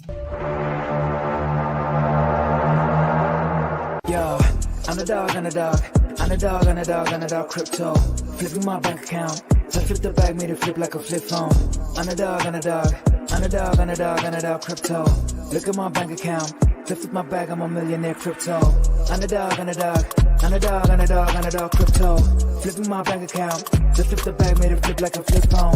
Yo, underdog crypto. Flipping my bank account. So flip the bag, made it flip like a flip phone. Underdog crypto. Look at my bank account. Flip my bag, I'm a millionaire crypto. Underdog crypto. Flipping my bank account. So flip the bag, made it flip like a flip phone.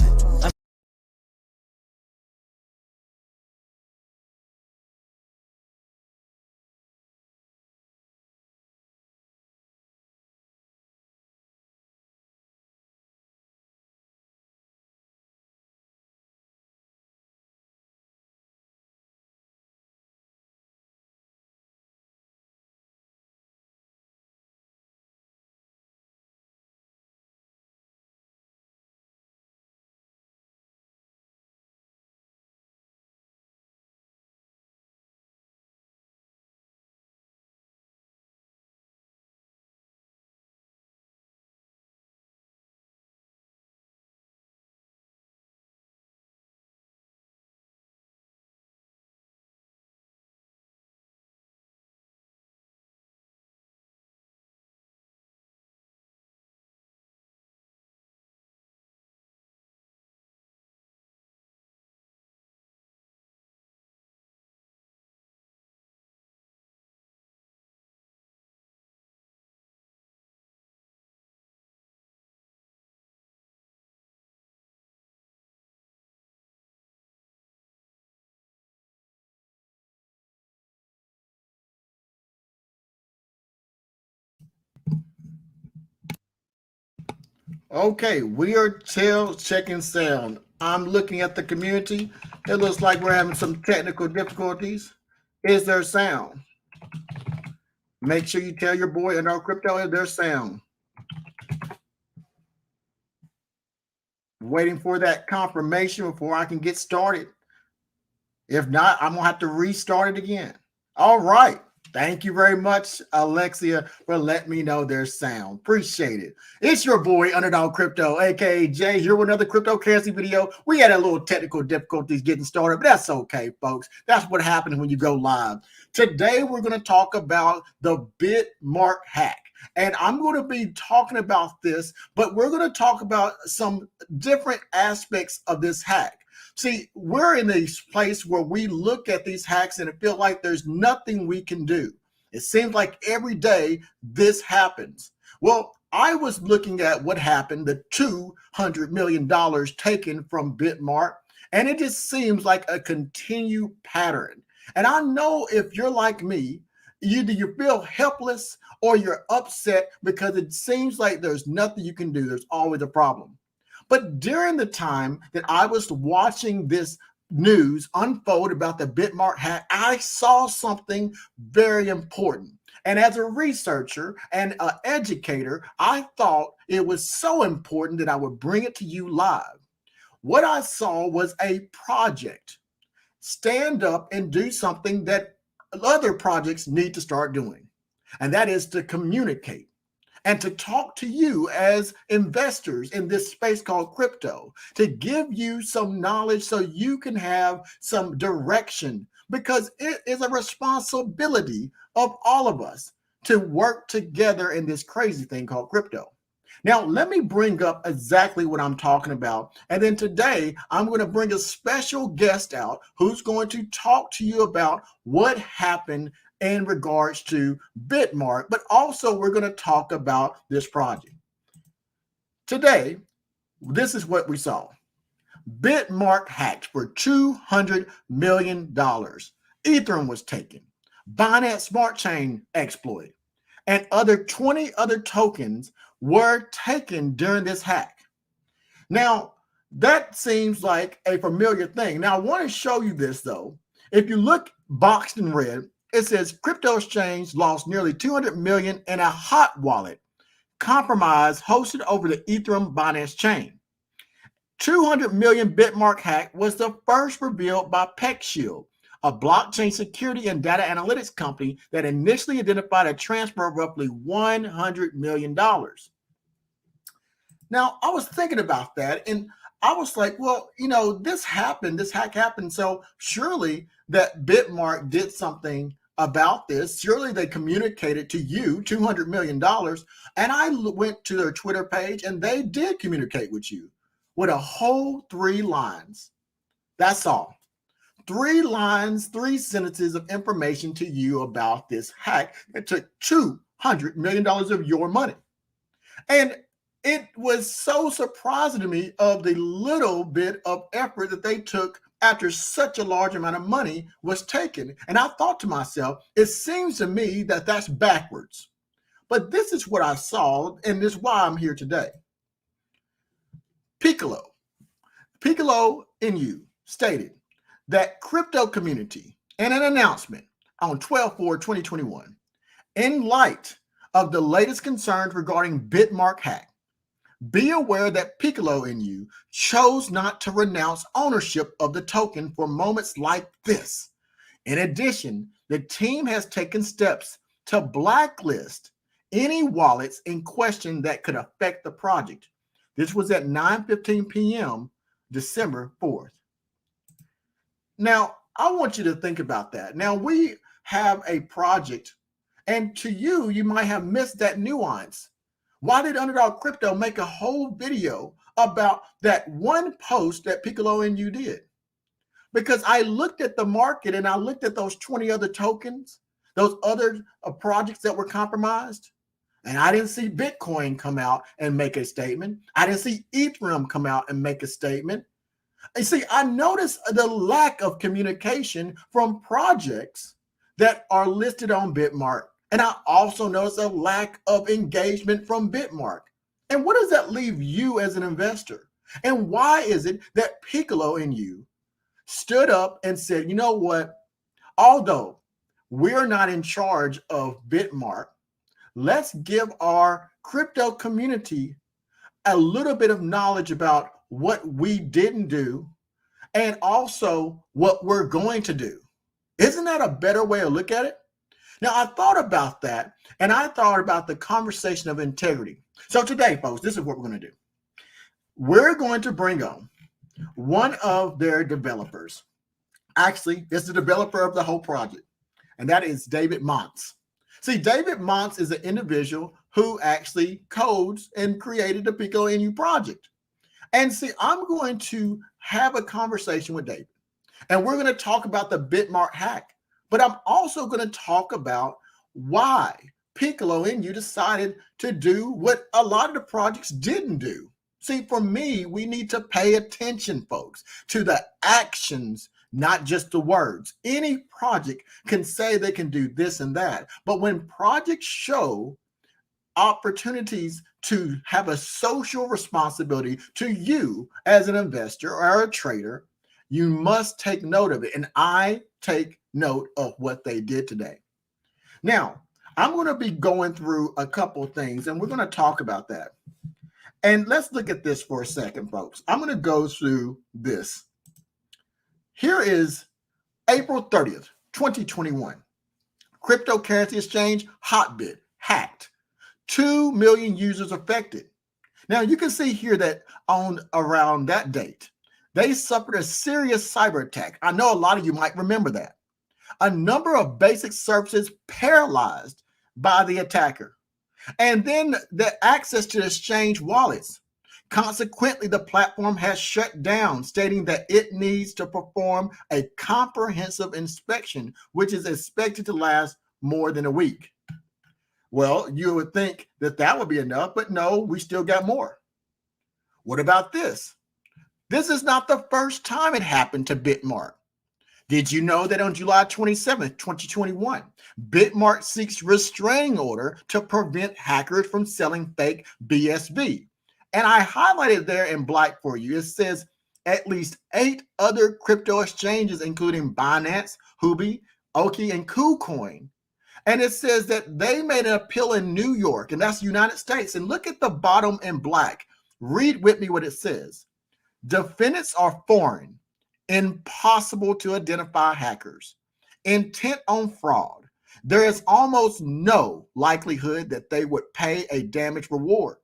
Okay, we are still checking sound. I'm looking at the community. It looks like we're having some technical difficulties. Is there sound? Make sure you tell your boy Underdog Crypto is there sound. Waiting for that confirmation before I can get started. If not, I'm going to have to restart it again. All right. Thank you very much, Alexia, for letting me know there's sound. Appreciate it. It's your boy, Underdog Crypto, a.k.a. Jay, here with another cryptocurrency video. We had a little technical difficulties getting started, but that's okay, folks. That's what happens when you go live. Today, we're going to talk about the Bitmart hack. And I'm going to be talking about this, but we're going to talk about some different aspects of this hack. See, we're in a place where we look at these hacks and it feels like there's nothing we can do. It seems like every day this happens. Well, I was looking at what happened, the $200 million taken from Bitmart, and it just seems like a continued pattern. And I know if you're like me, either you feel helpless or you're upset because it seems like there's nothing you can do. There's always a problem. But during the time that I was watching this news unfold about the Bitmart hack, I saw something very important. And as a researcher and an educator, I thought it was so important that I would bring it to you live. What I saw was a project stand up and do something that other projects need to start doing, and that is to communicate and to talk to you as investors in this space called crypto, to give you some knowledge so you can have some direction, because it is a responsibility of all of us to work together in this crazy thing called crypto. Now, let me bring up exactly what I'm talking about. And then today, I'm going to bring a special guest out who's going to talk to you about what happened in regards to Bitmart, but also we're going to talk about this project. Today, this is what we saw. Bitmart hacked for $200 million. Ethereum was taken. Binance Smart Chain exploit. And 20 other tokens were taken during this hack. Now, that seems like a familiar thing. Now, I want to show you this, though. If you look boxed in red, it says crypto exchange lost nearly 200 million in a hot wallet compromise hosted over the Ethereum Binance chain. 200 million Bitmart hack was the first revealed by PeckShield, a blockchain security and data analytics company that initially identified a transfer of roughly $100 million. Now, I was thinking about that, and I was like, well, this happened, this hack happened. So surely that Bitmart did something about this. Surely they communicated to you $200 million. And I went to their Twitter page and they did communicate with you with a whole 3 lines. That's all. 3 lines, 3 sentences of information to you about this hack that took $200 million of your money. And it was so surprising to me of the little bit of effort that they took after such a large amount of money was taken. And I thought to myself, it seems to me that that's backwards. But this is what I saw, and this is why I'm here today. Piccolo Inu stated that crypto community in an announcement on 12/4/2021, in light of the latest concerns regarding Bitmart Hack, be aware that Piccolo Inu chose not to renounce ownership of the token for moments like this. In addition, the team has taken steps to blacklist any wallets in question that could affect the project. This was at 9:15 p.m. December 4th. Now, I want you to think about that. Now, we have a project, and to you, you might have missed that nuance. Why did Underdog Crypto make a whole video about that one post that Piccolo Inu did? Because I looked at the market and I looked at those 20 other tokens, those other projects that were compromised, and I didn't see Bitcoin come out and make a statement. I didn't see Ethereum come out and make a statement. And see, I noticed the lack of communication from projects that are listed on Bitmart. And I also noticed a lack of engagement from Bitmart. And what does that leave you as an investor? And why is it that Piccolo Inu stood up and said, you know what, although we're not in charge of Bitmart, let's give our crypto community a little bit of knowledge about what we didn't do and also what we're going to do. Isn't that a better way to look at it? Now, I thought about that, and I thought about the conversation of integrity. So today, folks, this is what we're going to do. We're going to bring on one of their developers. Actually, it's the developer of the whole project, and that is David Montz. See, David Montz is an individual who actually codes and created the Piccolo Inu project. And see, I'm going to have a conversation with David, and we're going to talk about the Bitmart hack. But I'm also going to talk about why Piccolo Inu decided to do what a lot of the projects didn't do. See, for me, we need to pay attention, folks, to the actions, not just the words. Any project can say they can do this and that, but when projects show opportunities to have a social responsibility to you as an investor or a trader, you must take note of it. And I take note of what they did today. Now, I'm going to be going through a couple of things, and we're going to talk about that. And let's look at this for a second, folks. I'm going to go through this. Here is April 30th, 2021. Cryptocurrency exchange Hotbit hacked. 2 million users affected. Now, you can see here that on around that date, they suffered a serious cyber attack. I know a lot of you might remember that. A number of basic services paralyzed by the attacker. And then the access to exchange wallets. Consequently, the platform has shut down, stating that it needs to perform a comprehensive inspection, which is expected to last more than a week. Well, you would think that that would be enough, but no, we still got more. What about this? This is not the first time it happened to Bitmart. Did you know that on July 27th, 2021, Bitmart seeks restraining order to prevent hackers from selling fake BSV? And I highlighted there in black for you. It says at least 8 other crypto exchanges, including Binance, Huobi, Oki, and KuCoin. And it says that they made an appeal in New York, and that's the United States. And look at the bottom in black. Read with me what it says. Defendants are foreign, impossible to identify hackers, intent on fraud. There is almost no likelihood that they would pay a damage reward.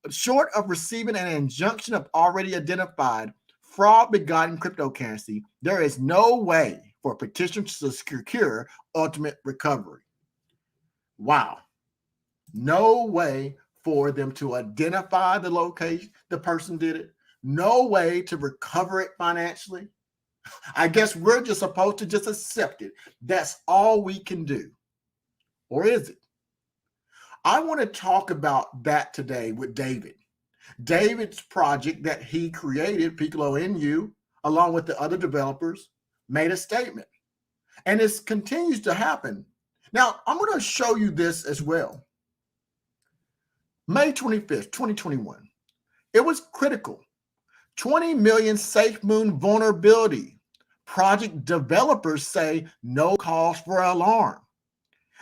short of receiving an injunction of already identified fraud-begotten cryptocurrency, there is no way for petitioners to secure ultimate recovery. Wow. No way for them to identify the location the person did it. No way to recover it financially. I guess we're just supposed to just accept it. That's all we can do. Or is it? I want to talk about that today with David. David's project that he created, Piccolo Inu, along with the other developers, made a statement. And this continues to happen. Now, I'm going to show you this as well. May 25th, 2021. It was critical. 20 million SafeMoon vulnerability. Project developers say no cause for alarm.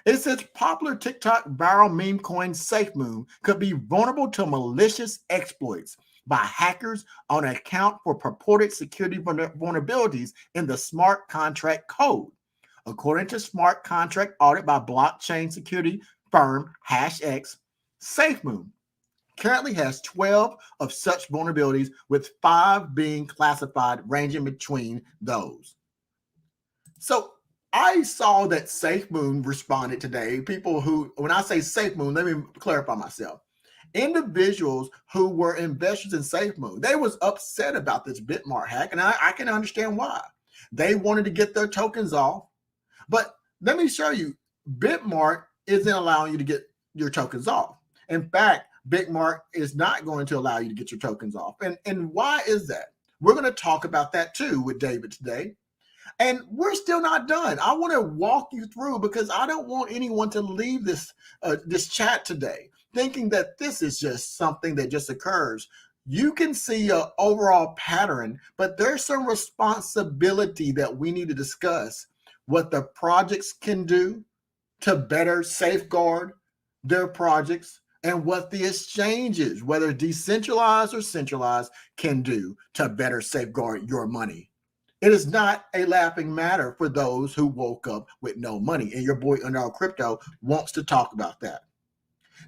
It says popular TikTok viral meme coin SafeMoon could be vulnerable to malicious exploits by hackers on account for purported security vulnerabilities in the smart contract code. According to smart contract audit by blockchain security firm HashX, SafeMoon currently has 12 of such vulnerabilities, with 5 being classified, ranging between those. So I saw that SafeMoon responded today. People who, when I say SafeMoon, let me clarify myself. Individuals who were investors in SafeMoon, they was upset about this Bitmart hack, and I can understand why. They wanted to get their tokens off. But let me show you, Bitmart isn't allowing you to get your tokens off. In fact, Bitmart is not going to allow you to get your tokens off. And why is that? We're going to talk about that too with David today. And we're still not done. I want to walk you through, because I don't want anyone to leave this chat today thinking that this is just something that just occurs. You can see an overall pattern, but there's some responsibility that we need to discuss what the projects can do to better safeguard their projects, and what the exchanges, whether decentralized or centralized, can do to better safeguard your money. It is not a laughing matter for those who woke up with no money, and your boy Underdog Crypto wants to talk about that.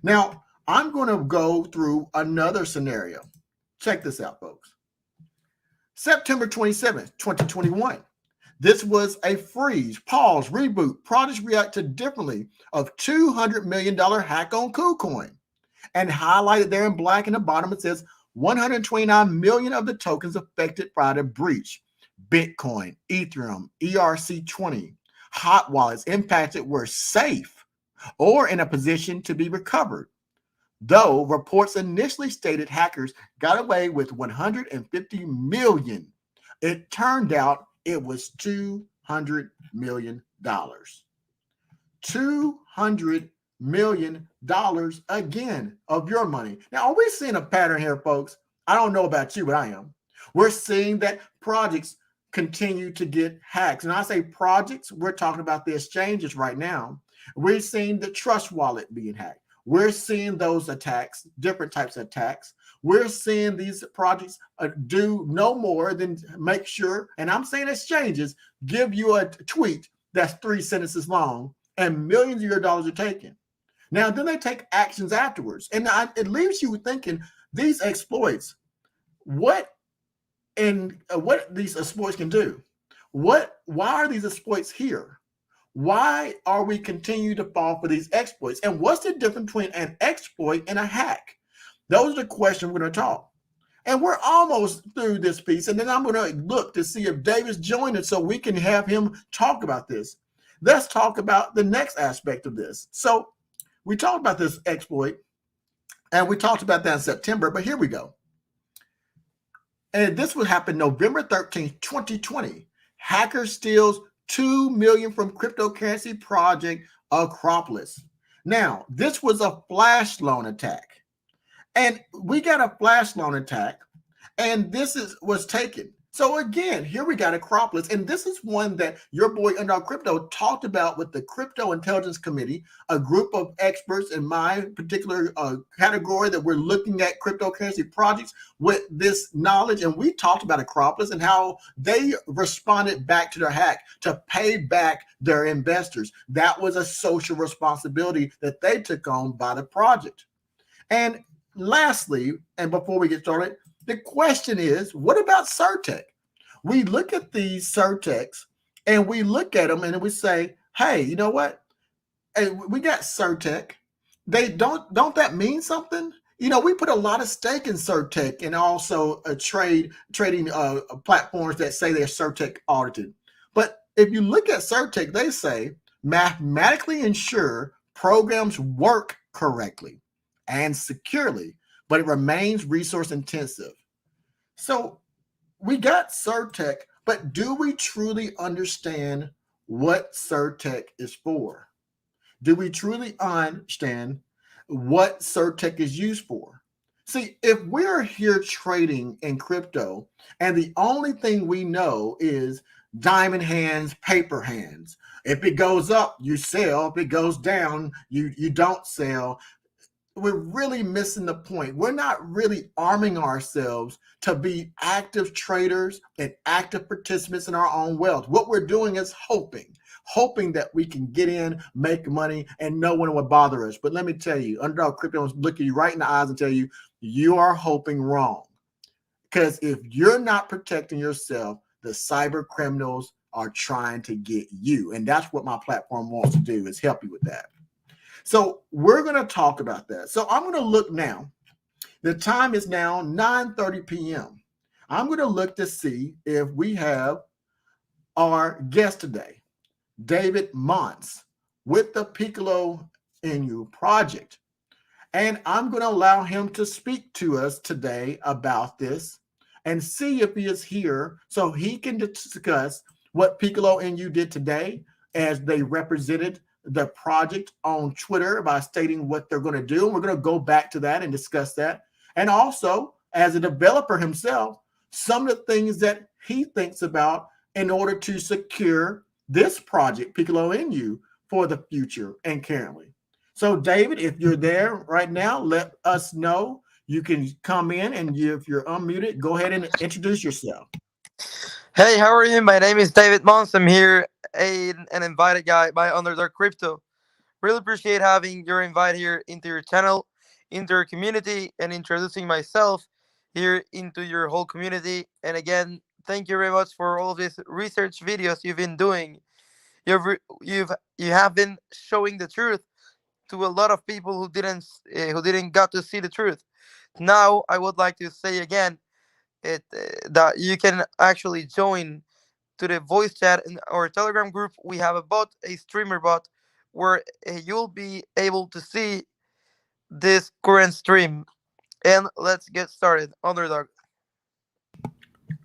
Now, I'm going to go through another scenario. Check this out, folks. September 27th, 2021. This was a freeze, pause, reboot, projects reacted differently of $200 million hack on KuCoin. And highlighted there in black in the bottom, it says 129 million of the tokens affected by the breach. Bitcoin, Ethereum, ERC20, hot wallets impacted were safe or in a position to be recovered. Though reports initially stated hackers got away with 150 million, it turned out it was $200 million. $200 million again of your money. Now, are we seeing a pattern here, folks? I don't know about you, but I am. We're seeing that projects continue to get hacks. And I say projects, we're talking about the exchanges right now. We're seeing the Trust Wallet being hacked. We're seeing those attacks, different types of attacks. We're seeing these projects do no more than make sure, and I'm saying exchanges, give you a tweet that's 3 sentences long, and millions of your dollars are taken. Now, then they take actions afterwards. And it leaves you thinking, these exploits, what these exploits can do? Why are these exploits here? Why are we continue to fall for these exploits? And what's the difference between an exploit and a hack? Those are the questions we're going to talk. And we're almost through this piece. And then I'm going to look to see if David's joined us so we can have him talk about this. Let's talk about the next aspect of this. So we talked about this exploit, and we talked about that in September, but here we go. And this would happen November 13th, 2020. Hacker steals $2 million from cryptocurrency project Acropolis. Now, this was a flash loan attack. And we got a flash loan attack, and this was taken. So again, here we got Acropolis, and this is one that your boy Underdog Crypto talked about with the Crypto Intelligence Committee, a group of experts in my particular category that we're looking at cryptocurrency projects with this knowledge. And we talked about Acropolis and how they responded back to their hack to pay back their investors. That was a social responsibility that they took on by the project. And lastly, and before we get started, the question is, what about Certec? We look at these Certecs and we look at them and we say, hey, you know what? Hey, we got Certec. They don't that mean something? You know, we put a lot of stake in Certec and also trading platforms that say they're Certec audited. But if you look at Certec, they say mathematically ensure programs work correctly and securely, but it remains resource intensive. So we got Certec, but do we truly understand what Certec is for? Do we truly understand what Certec is used for? See, if we're here trading in crypto and the only thing we know is diamond hands, paper hands, if it goes up, you sell. If it goes down, you don't sell. We're really missing the point. We're not really arming ourselves to be active traders and active participants in our own wealth. What we're doing is hoping that we can get in, make money, and no one will bother us. But let me tell you, Underdog Crypto will look at you right in the eyes and tell you, you are hoping wrong. Because if you're not protecting yourself, the cyber criminals are trying to get you. And that's what my platform wants to do, is help you with that. So we're going to talk about that. So I'm going to look now. The time is now 9:30 p.m. I'm going to look to see if we have our guest today, David Montz, with the Piccolo Inu project. And I'm going to allow him to speak to us today about this and see if he is here so he can discuss what Piccolo Inu did today as they represented the project on Twitter by stating what they're going to do. And we're going to go back to that and discuss that. And also, as a developer himself, some of the things that he thinks about in order to secure this project, Piccolo Inu, for the future and currently. So, David, if you're there right now, let us know. You can come in, and if you're unmuted, go ahead and introduce yourself. Hey, how are you? My name is David Mons. I'm here, an invited guy by Underdog Crypto. Really appreciate having your invite here into your channel, into your community, and introducing myself here into your whole community. And again, thank you very much for all of these research videos you've been doing. You have been showing the truth to a lot of people who didn't got to see the truth. Now, I would like to say again that you can actually join to the voice chat in our Telegram group. We have a bot, a streamer bot, where you'll be able to see this current stream. And let's get started. Underdog.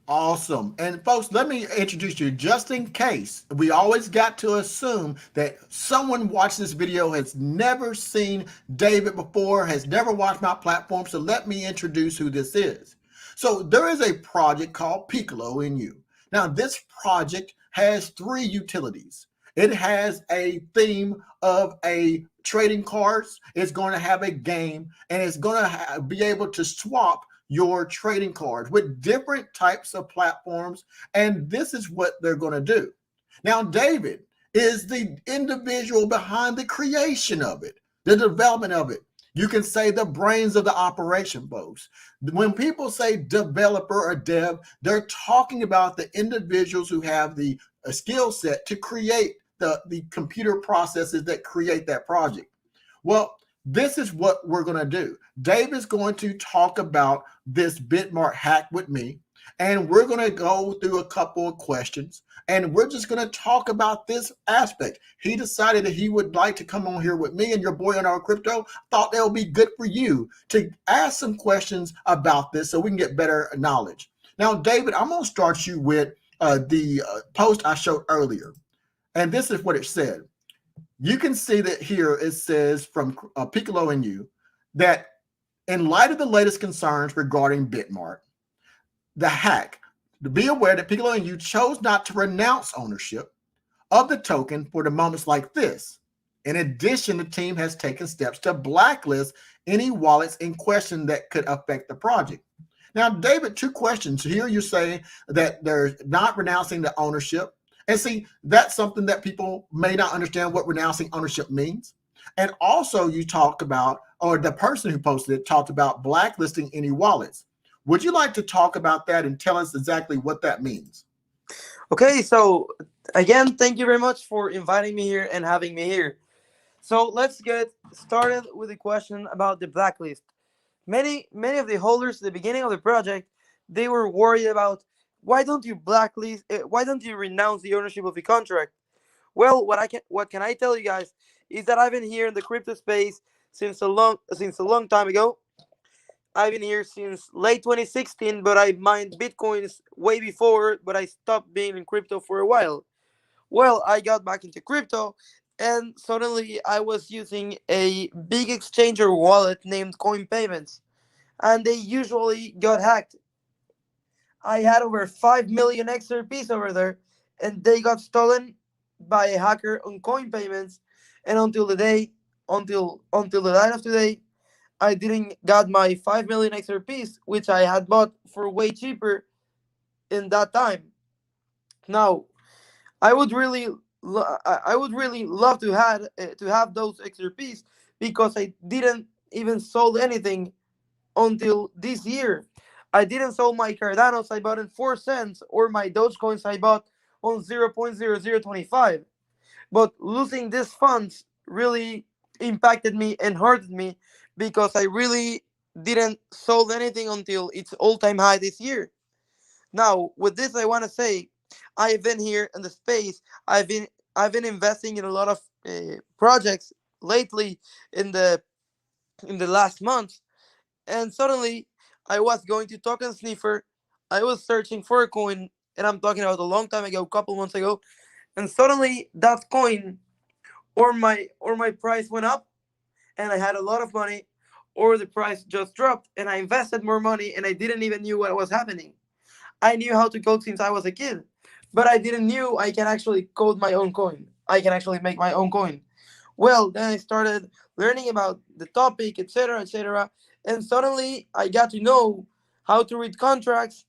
Awesome. And folks, let me introduce you just in case. We always got to assume that someone watching this video has never seen David before, has never watched my platform. So let me introduce who this is. So there is a project called Piccolo Inu. Now, this project has three utilities. It has a theme of a trading cards. It's going to have a game, and it's going to be able to swap your trading cards with different types of platforms. And this is what they're going to do. Now, David is the individual behind the creation of it, the development of it. You can say the brains of the operation, folks. When people say developer or dev, they're talking about the individuals who have the skill set to create the computer processes that create that project. Well, this is what we're going to do. Dave is going to talk about this Bitmart hack with me, and we're going to go through a couple of questions, and we're just going to talk about this aspect. He decided that he would like to come on here with me and your boy on our crypto. Thought that would be good for you to ask some questions about this so we can get better knowledge. Now, David, I'm going to start you with the post I showed earlier, and this is what it said. You can see that here it says from Piccolo Inu that in light of the latest concerns regarding Bitmart, the hack, to be aware that Piccolo Inu chose not to renounce ownership of the token for the moments like this. In addition, the team has taken steps to blacklist any wallets in question that could affect the project. Now, David, two questions. Here you say that they're not renouncing the ownership. And see, that's something that people may not understand what renouncing ownership means. And also, you talk about, or the person who posted it talked about blacklisting any wallets. Would you like to talk about that and tell us exactly what that means? Okay, so again, thank you very much for inviting me here and having me here. So let's get started with the question about the blacklist. Many of the holders at the beginning of the project, they were worried about why don't you blacklist, why don't you renounce the ownership of the contract? Well, what can I tell you guys is that I've been here in the crypto space since a long time ago. I've been here since late 2016, but I mined bitcoins way before, but I stopped being in crypto for a while. Well, I got back into crypto, and suddenly I was using a big exchanger wallet named Coin Payments, and they usually got hacked. I had over 5 million XRPs over there, and they got stolen by a hacker on Coin Payments. And until the night of today, I didn't got my 5 million XRPs, which I had bought for way cheaper in that time. Now, I would really love to have those XRPs because I didn't even sold anything until this year. I didn't sell my Cardanos I bought in 4 cents or my Dogecoins I bought on 0.0025. But losing these funds really impacted me and hurted me because I really didn't sold anything until its all-time high this year. Now, with this, I want to say, I've been here in the space. I've been investing in a lot of projects lately in the last month, and suddenly I was going to Token Sniffer. I was searching for a coin, and I'm talking about a long time ago, a couple months ago, and suddenly that coin or my price went up, and I had a lot of money, or the price just dropped, and I invested more money, and I didn't even knew what was happening. I knew how to code since I was a kid, but I didn't knew I can actually code my own coin. I can actually make my own coin. Well, then I started learning about the topic, etc., etc., and suddenly I got to know how to read contracts,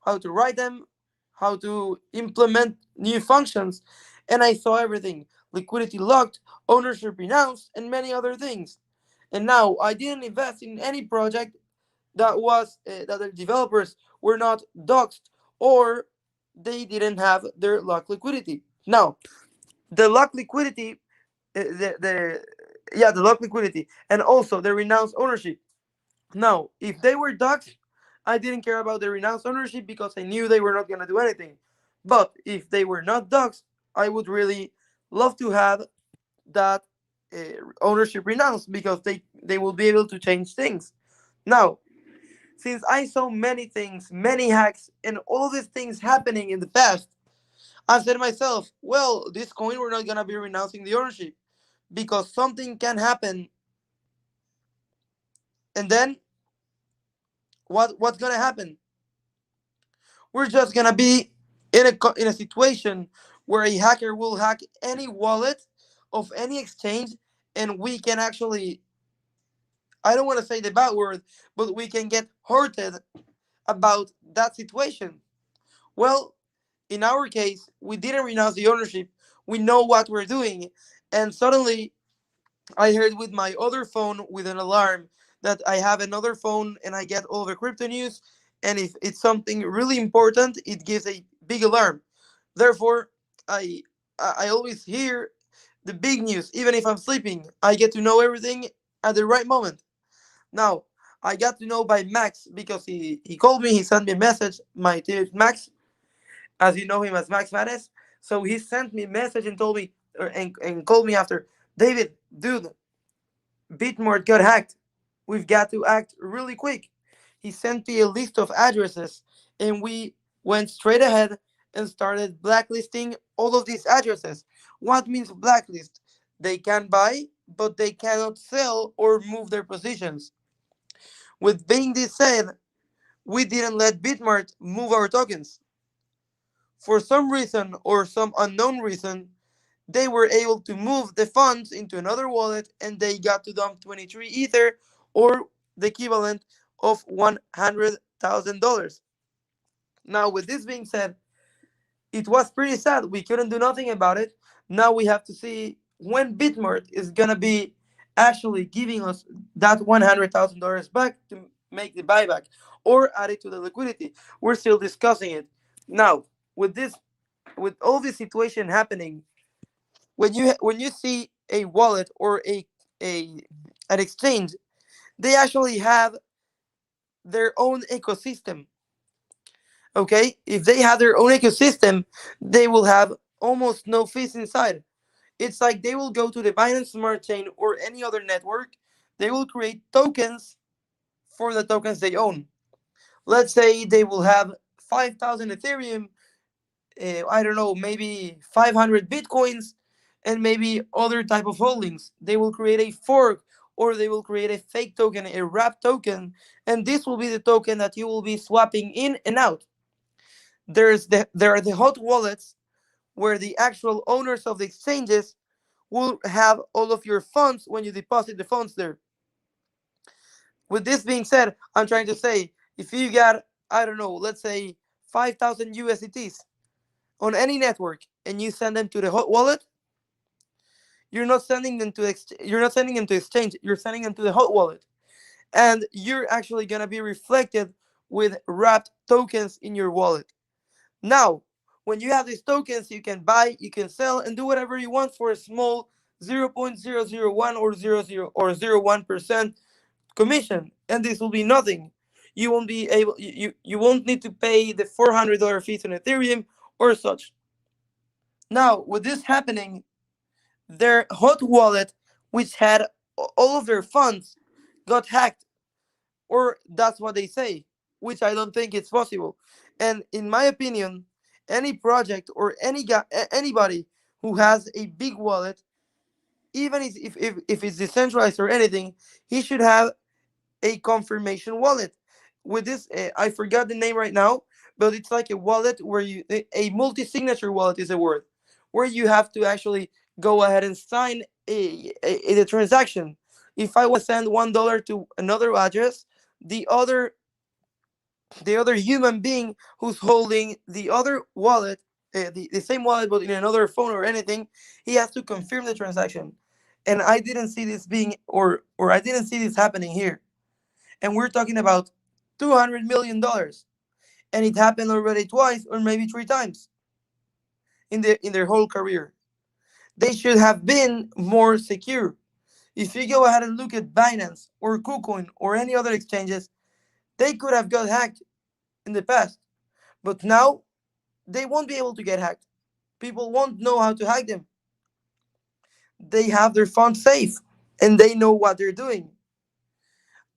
how to write them, how to implement new functions, and I saw everything: liquidity locked, ownership renounced, and many other things. And now I didn't invest in any project that the developers were not doxed or they didn't have their lock liquidity. Now, the lock liquidity, the yeah, the lock liquidity, and also the renounced ownership. Now, if they were doxed, I didn't care about the renounced ownership because I knew they were not gonna do anything. But if they were not doxed, I would really love to have that uh, ownership renounced because they will be able to change things. Now, since I saw many things, many hacks, and all these things happening in the past, I said to myself, well, this coin we're not gonna be renouncing the ownership because something can happen, and then what's gonna happen? We're just gonna be in a situation where a hacker will hack any wallet of any exchange, and we can actually, I don't want to say the bad word, but we can get hurted about that situation. Well, in our case, we didn't renounce the ownership. We know what we're doing. And suddenly, I heard with my other phone with an alarm that I have another phone and I get all the crypto news. And if it's something really important, it gives a big alarm. Therefore, I I always hear the big news, even if I'm sleeping. I get to know everything at the right moment. Now, I got to know by Max because he called me, he sent me a message, my dear Max, as you know him as Max Manes. So he sent me a message and told me, and called me after, David, dude, Bitmart got hacked. We've got to act really quick. He sent me a list of addresses, and we went straight ahead and started blacklisting all of these addresses. What means blacklist? They can buy, but they cannot sell or move their positions. With being this said, we didn't let Bitmart move our tokens. For some reason or some unknown reason, they were able to move the funds into another wallet and they got to dump 23 Ether or the equivalent of $100,000. Now, with this being said, it was pretty sad. We couldn't do nothing about it. Now we have to see when Bitmart is gonna be actually giving us that $100,000 back to make the buyback or add it to the liquidity. We're still discussing it now. With this, with all this situation happening, when you see a wallet or a an exchange, they actually have their own ecosystem. Okay, if they have their own ecosystem, they will have almost no fees inside. It's like they will go to the Binance Smart Chain or any other network. They will create tokens for the tokens they own. Let's say they will have 5,000 Ethereum, I don't know, maybe 500 Bitcoins, and maybe other type of holdings. They will create a fork, or they will create a fake token, a wrap token, and this will be the token that you will be swapping in and out. There are the hot wallets where the actual owners of the exchanges will have all of your funds when you deposit the funds there. With this being said, I'm trying to say if you got, I don't know, let's say 5,000 USDTs on any network and you send them to the hot wallet, you're not sending them to exchange, you're sending them to the hot wallet. And you're actually going to be reflected with wrapped tokens in your wallet. Now, when you have these tokens, you can buy, you can sell, and do whatever you want for a small 0.001 or 0.001% commission, and this will be nothing. You won't be able, you won't need to pay the $400 fees on Ethereum or such. Now, with this happening, their hot wallet, which had all of their funds, got hacked, or that's what they say, which I don't think it's possible. And in my opinion, any project or anybody who has a big wallet, even if it's decentralized or anything, he should have a confirmation wallet. With this, I forgot the name right now, but it's like a wallet where a multi-signature wallet is a word, where you have to actually go ahead and sign a transaction. If I want to send $1 to another address, the other the other human being who's holding the other wallet, the same wallet but in another phone or anything, he has to confirm the transaction. And I didn't see this being, or I didn't see this happening here. And we're talking about $200 million, and it happened already twice or maybe three times in their whole career. They should have been more secure. If you go ahead and look at Binance or KuCoin or any other exchanges, they could have got hacked in the past, but now they won't be able to get hacked. People won't know how to hack them. They have their funds safe and they know what they're doing.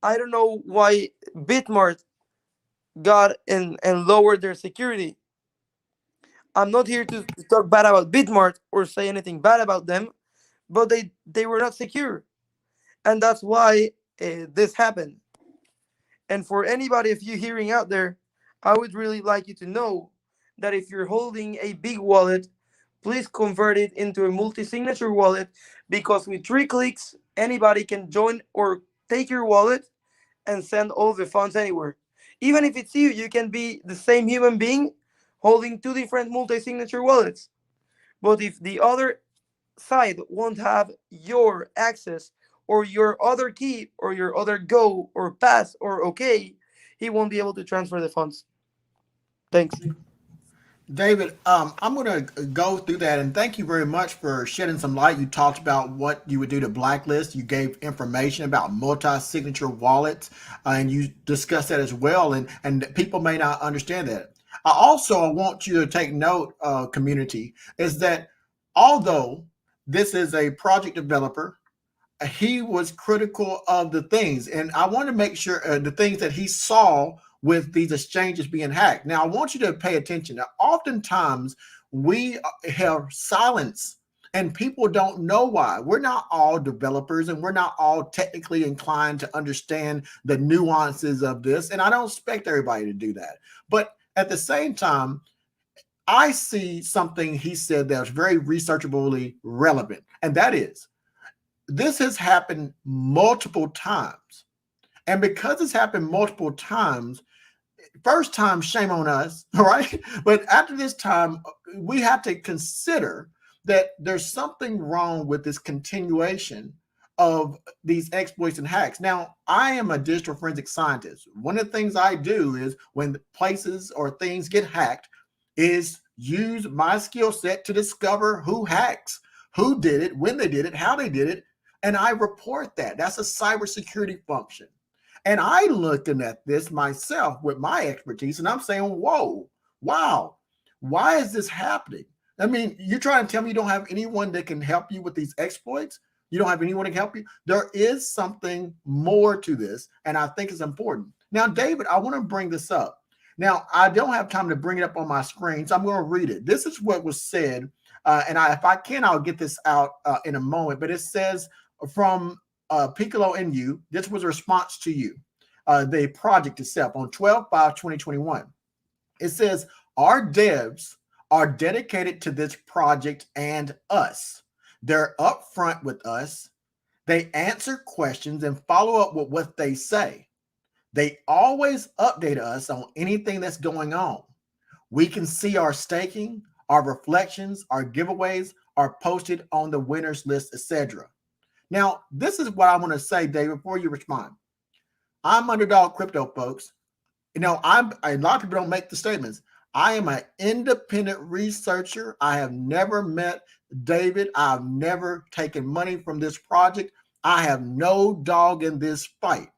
I don't know why Bitmart got and lowered their security. I'm not here to talk bad about Bitmart or say anything bad about them, but they were not secure, and that's why this happened. And for anybody of you hearing out there, I would really like you to know that if you're holding a big wallet, please convert it into a multi-signature wallet, because with 3 clicks, anybody can join or take your wallet and send all the funds anywhere. Even if it's you, you can be the same human being holding two different multi-signature wallets. But if the other side won't have your access or your other key or your other go or pass or okay, he won't be able to transfer the funds. Thanks. David, I'm going to go through that, and thank you very much for shedding some light. You talked about what you would do to blacklist. You gave information about multi-signature wallets, and you discussed that as well. And people may not understand that. I want you to take note, community, is that although this is a project developer, he was critical of the things, and I want to make sure the things that he saw with these exchanges being hacked. Now, I want you to pay attention. Now, oftentimes we have silence, and people don't know why. We're not all developers, and we're not all technically inclined to understand the nuances of this, and I don't expect everybody to do that. But at the same time, I see something he said that was very researchably relevant, and that is this has happened multiple times. And because it's happened multiple times, first time, shame on us, all right? But after this time, we have to consider that there's something wrong with this continuation of these exploits and hacks. Now, I am a digital forensic scientist. One of the things I do is when places or things get hacked, is use my skill set to discover who hacks, who did it, when they did it, how they did it, and I report that. That's a cybersecurity function. And I looking at this myself with my expertise, and I'm saying, whoa, wow, why is this happening? I mean, you're trying to tell me you don't have anyone that can help you with these exploits? You don't have anyone that can help you? There is something more to this, and I think it's important. Now, David, I want to bring this up. Now, I don't have time to bring it up on my screen, so I'm going to read it. This is what was said, if I can, I'll get this out in a moment, but it says from Piccolo Inu, this was a response to you, the project itself on 12/5/2021. It says, our devs are dedicated to this project and us. They're upfront with us. They answer questions and follow up with what they say. They always update us on anything that's going on. We can see our staking, our reflections, our giveaways are posted on the winners list, etc. Now, this is what I want to say, Dave, before you respond. I'm Underdog Crypto, folks. I'm a lot of people don't make the statements. I am an independent researcher. I have never met David. I've never taken money from this project. I have no dog in this fight,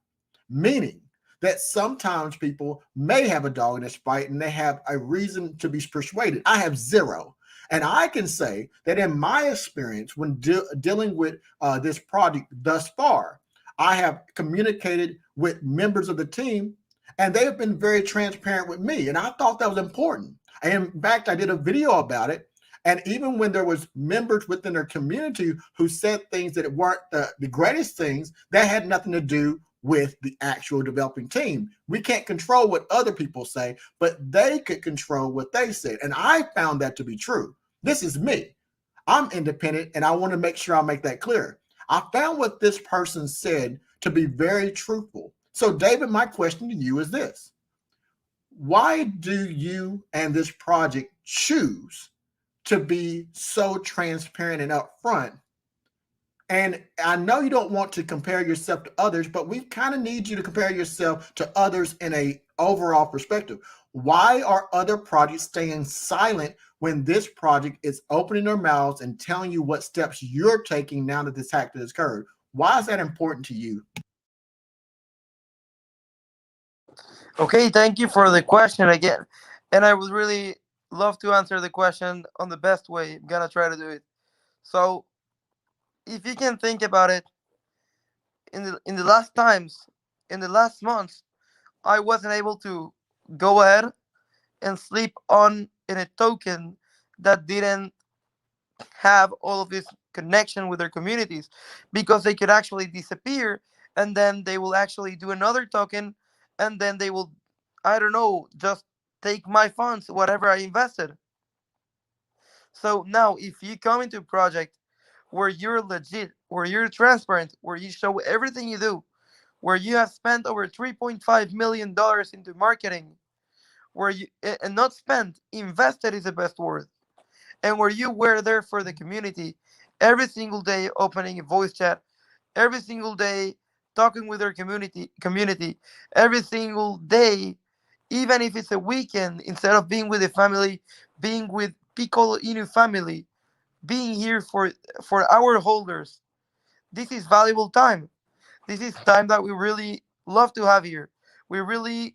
meaning that sometimes people may have a dog in this fight and they have a reason to be persuaded. I have zero. And I can say that in my experience when dealing with this project thus far, I have communicated with members of the team and they have been very transparent with me. And I thought that was important. And in fact, I did a video about it. And even when there was members within their community who said things that weren't the greatest things, that had nothing to do with the actual developing team. We can't control what other people say, but they could control what they said. And I found that to be true. This is me. I'm independent, and I want to make sure I make that clear. I found what this person said to be very truthful. So, David, my question to you is this. Why do you and this project choose to be so transparent and upfront? And I know you don't want to compare yourself to others, but we kind of need you to compare yourself to others in a overall perspective. Why are other projects staying silent when this project is opening their mouths and telling you what steps you're taking now that this hack has occurred? Why is that important to you? Okay, thank you for the question again. And I would really love to answer the question on the best way. I'm gonna try to do it. So, if you can think about it, in the last times, in the last months, I wasn't able to go ahead and sleep on in a token that didn't have all of this connection with their communities, because they could actually disappear and then they will actually do another token, and then they will, I don't know, just take my funds, whatever I invested. So now if you come into a project where you're legit, where you're transparent, where you show everything you do, where you have spent over $3.5 million into marketing, where you and not spent, invested is the best word, and where you were there for the community every single day, opening a voice chat every single day, talking with their community every single day, even if it's a weekend, instead of being with the family, being with Piccolo Inu family, being here for our holders. This is valuable time. This is time that we really love to have here. We really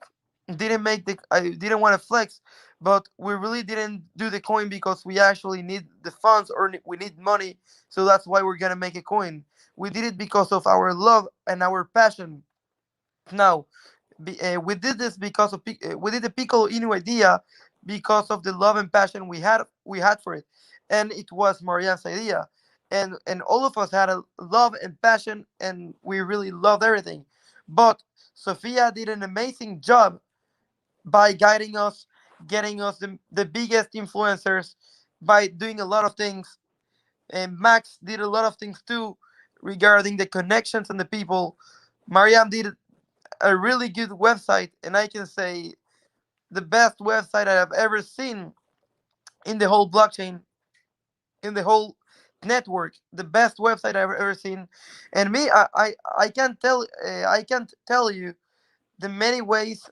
didn't make the. I didn't want to flex, but we really didn't do the coin because we actually need the funds, or we need money. So that's why we're gonna make a coin. We did it because of our love and our passion. Now, we did this because of we did the Piccolo Inu idea because of the love and passion we had for it, and it was Marianne's idea, and all of us had a love and passion, and we really loved everything. But Sophia did an amazing job by guiding us, getting us the biggest influencers, by doing a lot of things, and Max did a lot of things too regarding the connections and the people. Mariam did a really good website, and I can say the best website I have ever seen in the whole blockchain, in the whole network, the best website I've ever seen. And me, I can't tell you the many ways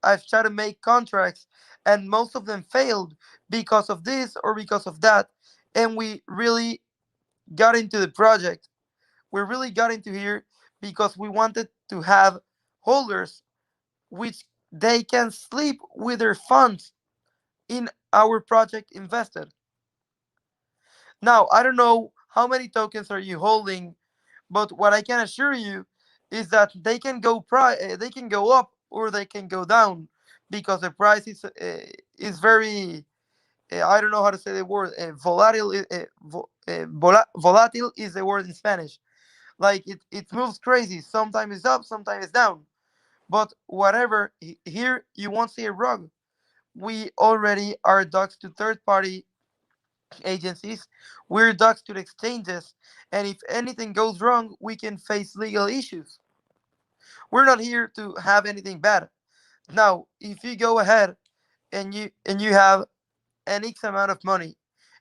I've tried to make contracts, and most of them failed because of this or because of that. And we really got into the project. We really got into here because we wanted to have holders which they can sleep with their funds in our project invested. Now, I don't know how many tokens are you holding, but what I can assure you is that they can go up or they can go down because the price is very I don't know how to say the word volatile. Volatile is the word in Spanish. Like it moves crazy. Sometimes it's up, sometimes it's down. But whatever, here you won't see a rug. We already are doxed to third party agencies. We're doxed to the exchanges. And if anything goes wrong, we can face legal issues. We're not here to have anything bad. Now, if you go ahead and you have an X amount of money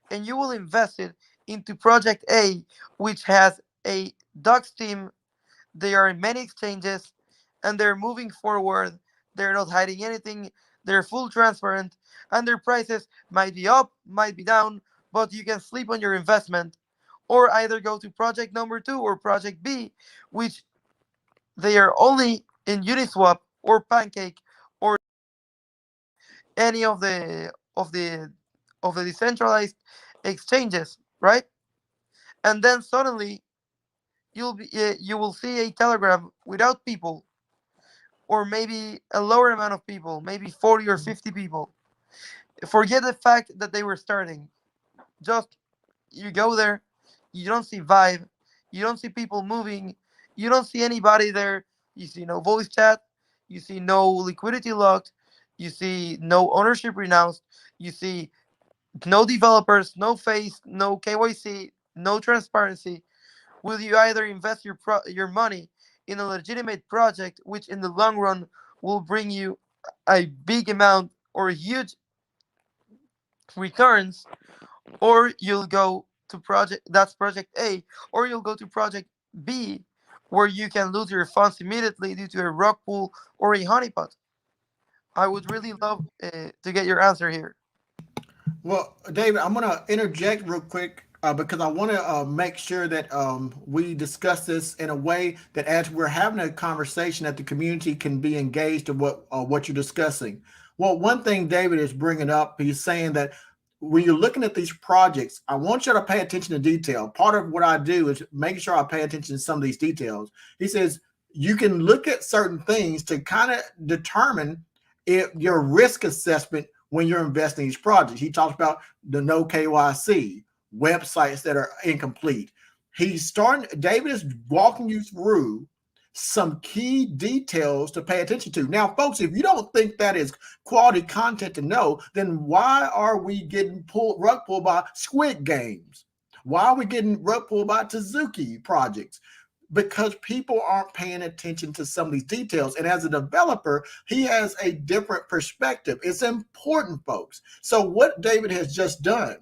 and you will invest it into Project A, which has a docs team. They are in many exchanges and they're moving forward. They're not hiding anything. They're full transparent and their prices might be up, might be down, but you can sleep on your investment or either go to project number 2 or project B, which they are only in Uniswap or Pancake or any of the decentralized exchanges, right? And then suddenly you will see a Telegram without people, or maybe a lower amount of people, maybe 40 or 50 people. Forget the fact that they were starting. Just you go there, you don't see vibe, you don't see people moving, you don't see anybody there. You see no voice chat, you see no liquidity locked, you see no ownership renounced, you see no developers, no face, no KYC, no transparency. Will you either invest your money in a legitimate project, which in the long run will bring you a big amount or huge returns, or you'll go to project A, or you'll go to project B, where you can lose your funds immediately due to a rug pull or a honeypot? I would really love to get your answer here. Well, David, I'm going to interject real quick because I want to make sure that we discuss this in a way that, as we're having a conversation, that the community can be engaged in what you're discussing. Well, one thing David is bringing up, he's saying that when you're looking at these projects, I want you to pay attention to detail. Part of what I do is making sure I pay attention to some of these details. He says you can look at certain things to kind of determine if your risk assessment when you're investing in these projects. He talks about the no KYC, websites that are incomplete. David is walking you through some key details to pay attention to. Now, folks, if you don't think that is quality content to know, then why are we getting rug pulled by Squid Games? Why are we getting rug pulled by Tazuki projects? Because people aren't paying attention to some of these details. And as a developer, he has a different perspective. It's important, folks. So what David has just done,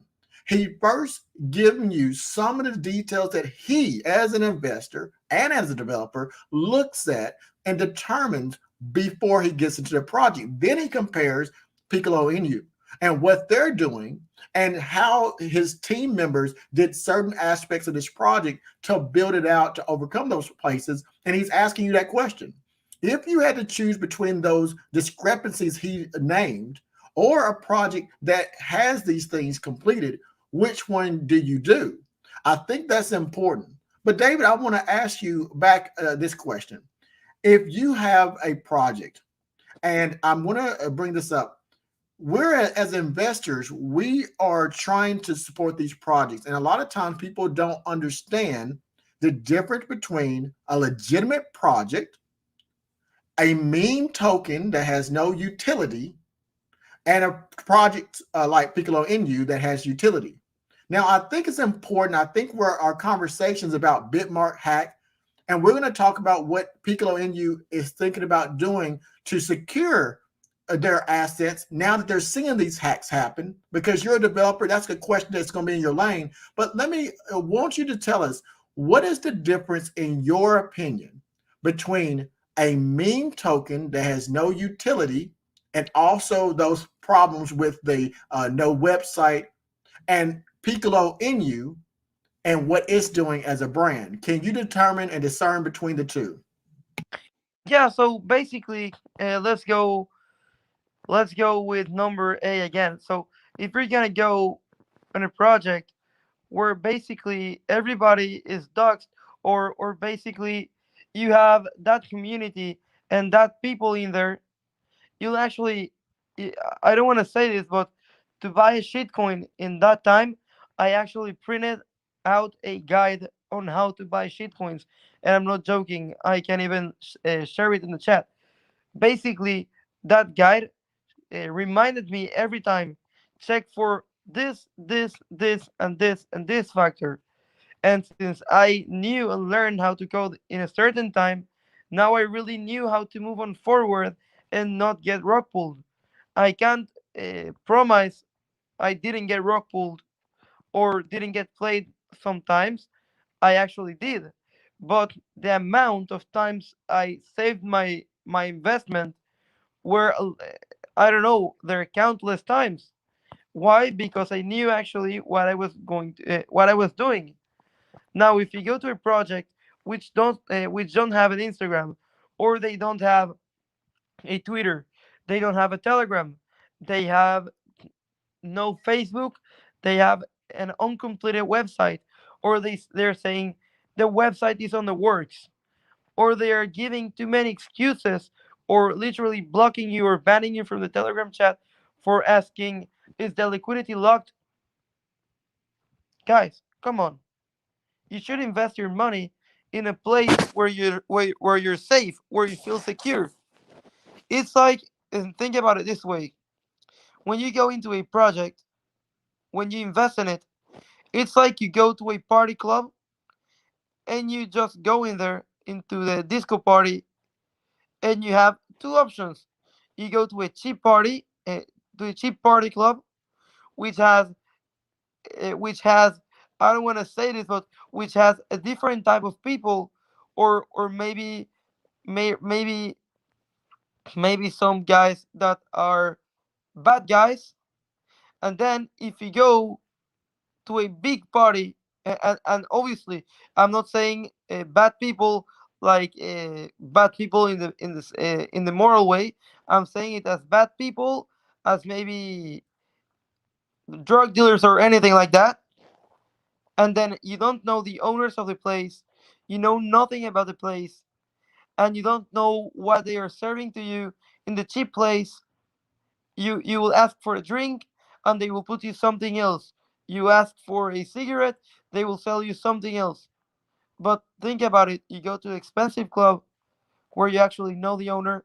he first given you some of the details that he, as an investor and as a developer, looks at and determines before he gets into the project. Then he compares Piccolo Inu and what they're doing and how his team members did certain aspects of this project to build it out to overcome those places. And he's asking you that question. If you had to choose between those discrepancies he named or a project that has these things completed, which one do you do? I think that's important. But David, I want to ask you back this question. If you have a project, and I'm going to bring this up, we're as investors, we are trying to support these projects. And a lot of times people don't understand the difference between a legitimate project, a meme token that has no utility, and a project like Piccolo Inu that has utility. Now, I think it's important. I think where our conversations about Bitmart Hack, and we're going to talk about what Piccolo Inu is thinking about doing to secure their assets now that they're seeing these hacks happen? Because you're a developer, that's a question that's going to be in your lane. But let me want you to tell us, what is the difference in your opinion between a meme token that has no utility and also those problems with the no website and Piccolo Inu and what it's doing as a brand? Can you determine and discern between the two? Yeah, so basically, let's go with number A again. So if you're gonna go on a project where basically everybody is doxxed, or basically you have that community and that people in there, you'll actually, I I don't want to say this, but to buy a shitcoin in that time, I actually printed out a guide on how to buy shitcoins, and I'm not joking. I can even share it in the chat. Basically, that guide reminded me every time, check for this, and factor. And since I knew and learned how to code in a certain time, now I really knew how to move on forward and not get rock pulled. I can't promise I didn't get rock pulled or didn't get played sometimes. I actually did. But the amount of times I saved my investment were, I don't know, there are countless times. Why? Because I knew actually what I was doing. Now, if you go to a project which don't have an Instagram, or they don't have a Twitter, they don't have a Telegram, they have no Facebook, they have an uncompleted website, or they're saying the website is on the works, or they are giving too many excuses, or literally blocking you or banning you from the Telegram chat for asking, is the liquidity locked? Guys, come on. You should invest your money in a place where you're safe, where you feel secure. It's like, and think about it this way: when you go into a project, when you invest in it, it's like you go to a party club and you just go in there into the disco party, and you have two options. You go to a cheap party club, which has which has, I don't want to say this, but which has a different type of people, or maybe some guys that are bad guys. And then if you go to a big party, and obviously I'm not saying bad people, like bad people in the moral way. I'm saying it as bad people, as maybe drug dealers or anything like that. And then you don't know the owners of the place, you know nothing about the place, and you don't know what they are serving to you in the cheap place. You will ask for a drink, and they will put you something else. You ask for a cigarette, they will sell you something else. But think about it: you go to an expensive club where you actually know the owner,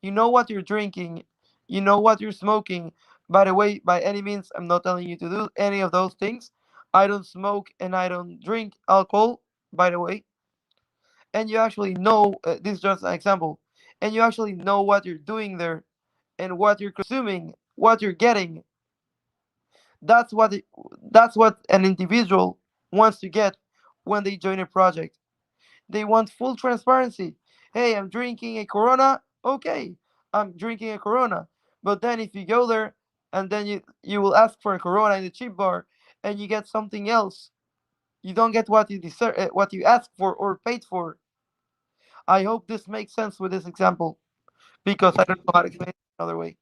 you know what you're drinking, you know what you're smoking. By the way, by any means, I'm not telling you to do any of those things. I don't smoke and I don't drink alcohol, by the way. And you actually know, this is just an example, and you actually know what you're doing there, and what you're consuming, what you're getting. That's what that's what an individual wants to get when they join a project. They want full transparency. Hey, I'm drinking a Corona. Okay, I'm drinking a Corona. But then if you go there, and then you will ask for a Corona in the cheap bar, and you get something else, you don't get what you deserve, what you asked for or paid for. I hope this makes sense with this example, because I don't know how to explain it another way.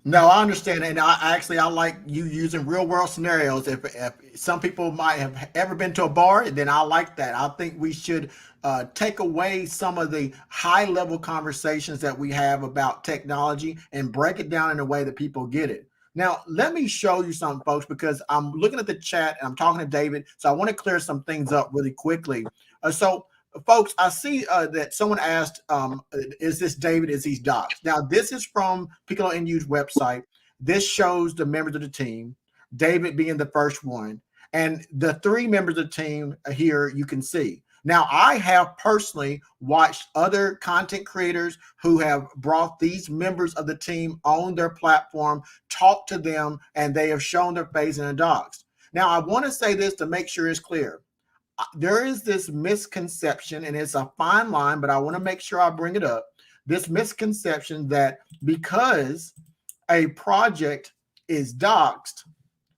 No, I understand, and I like you using real world scenarios. If some people might have ever been to a bar, then I like that. I think we should take away some of the high level conversations that we have about technology and break it down in a way that people get it. Now, let me show you something, folks, because I'm looking at the chat and I'm talking to David, so I want to clear some things up really quickly. So folks, I see that someone asked, is this David? Is he docs? Now, this is from Piccolo Inu's website. This shows the members of the team, David being the first one. And the three members of the team here you can see. Now, I have personally watched other content creators who have brought these members of the team on their platform, talked to them, and they have shown their face in the docs. Now, I want to say this to make sure it's clear. There is this misconception, and it's a fine line, but I want to make sure I bring it up. This misconception that because a project is doxed,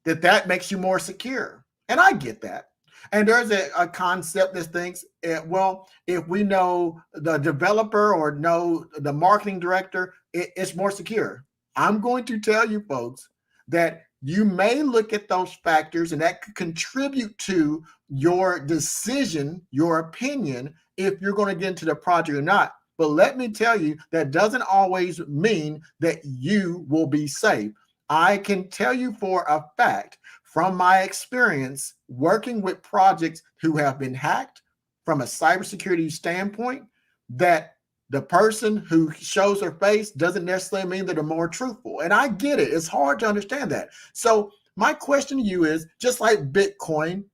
that makes you more secure. And I get that. And there's a concept that thinks, well, if we know the developer or know the marketing director, it's more secure. I'm going to tell you folks that you may look at those factors and that could contribute to your decision, your opinion, if you're going to get into the project or not. But let me tell you, that doesn't always mean that you will be safe. I can tell you for a fact from my experience working with projects who have been hacked from a cybersecurity standpoint, that the person who shows their face doesn't necessarily mean that they're more truthful. And I get it. It's hard to understand that. So my question to you is, just like Bitcoin,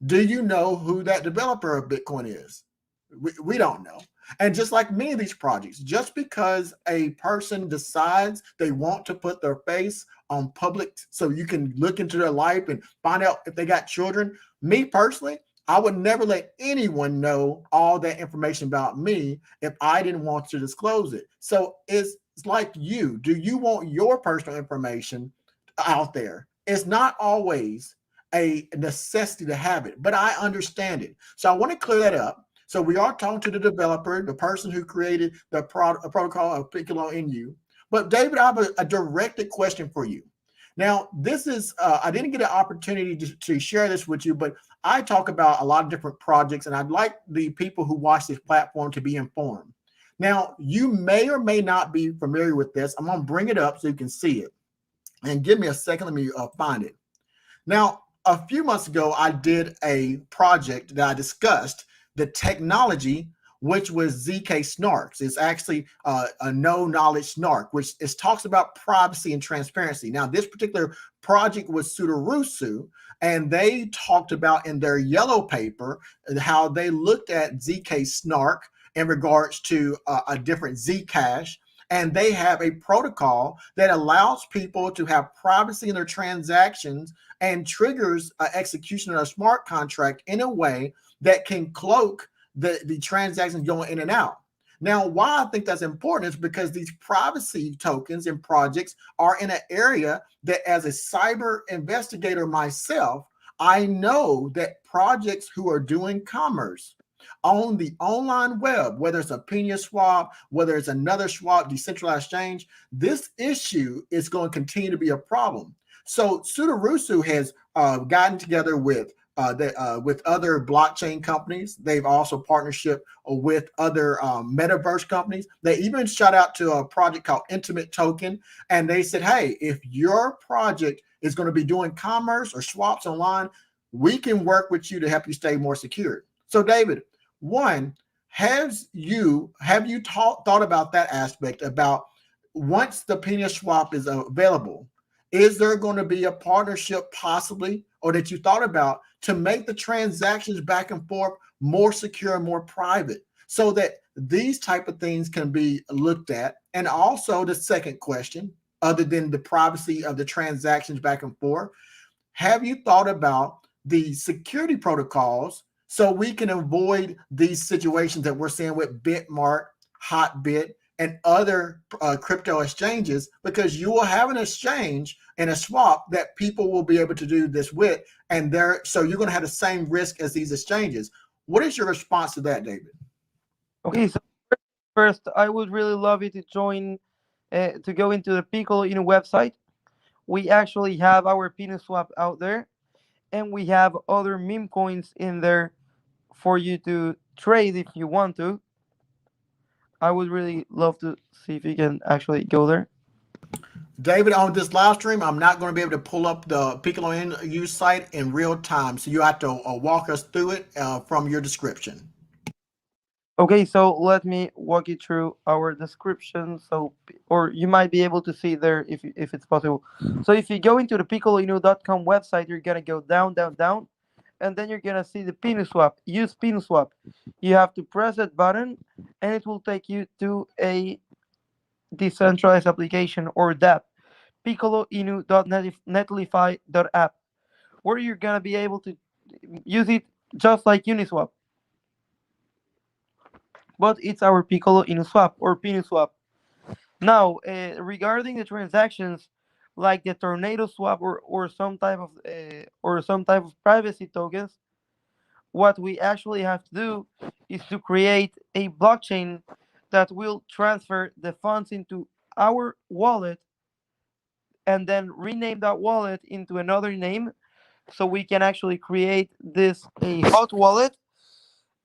do you know who that developer of Bitcoin is? We don't know. And just like many of these projects, just because a person decides they want to put their face on public so you can look into their life and find out if they got children, me personally, I would never let anyone know all that information about me if I didn't want to disclose it. So it's like you. Do you want your personal information out there? It's not always a necessity to have it, but I understand it. So I want to clear that up. So we are talking to the developer, the person who created the protocol of Piccolo Inu. But David, I have a directed question for you. Now, this is, I didn't get an opportunity to share this with you, but I talk about a lot of different projects, and I'd like the people who watch this platform to be informed. Now, you may or may not be familiar with this. I'm going to bring it up so you can see it. And give me a second. Let me find it. Now, a few months ago, I did a project that I discussed the technology, which was ZK Snarks. It's actually a no knowledge snark, which talks about privacy and transparency. Now, this particular project was Sudorusu, and they talked about in their yellow paper how they looked at ZK Snark in regards to a different Zcash. And they have a protocol that allows people to have privacy in their transactions and triggers execution of a smart contract in a way that can cloak the transactions going in and out. Now, why I think that's important is because these privacy tokens and projects are in an area that, as a cyber investigator myself, I know that projects who are doing commerce on the online web, whether it's a Pina swap, whether it's another swap, decentralized exchange, this issue is going to continue to be a problem. So Sudorusu has gotten together with other blockchain companies. They've also partnership with other metaverse companies. They even shout out to a project called Intimate Token, and they said, hey, if your project is going to be doing commerce or swaps online, we can work with you to help you stay more secure. So David, one, have you thought about that aspect, about once the Pina swap is available, is there going to be a partnership possibly, or that you thought about, to make the transactions back and forth more secure and more private so that these type of things can be looked at? And also the second question, other than the privacy of the transactions back and forth, have you thought about the security protocols so we can avoid these situations that we're seeing with Bitmart, Hotbit, and other crypto exchanges? Because you will have an exchange and a swap that people will be able to do this with, and so you're going to have the same risk as these exchanges. What is your response to that, David? Okay, so first, I would really love you to join, to go into the Piccolo Inu website. We actually have our Pina swap out there, and we have other meme coins in there for you to trade if you want to. I would really love to see if you can actually go there. David, on this live stream, I'm not going to be able to pull up the Piccolo Inu site in real time, so you have to walk us through it from your description. Okay, so let me walk you through our description. So, or you might be able to see there if it's possible. So if you go into the piccoloinu.com website, you're gonna go down, down, down, and then you're gonna see the pin swap. Use pin swap. You have to press that button, and it will take you to a decentralized application or DApp, Piccolo Inu Netlify.app, where you're gonna be able to use it just like Uniswap, but it's our Piccolo Inu swap or Pinu swap. Now, regarding the transactions, like the tornado swap or some type of privacy tokens, what we actually have to do is to create a blockchain that will transfer the funds into our wallet and then rename that wallet into another name so we can actually create this a hot wallet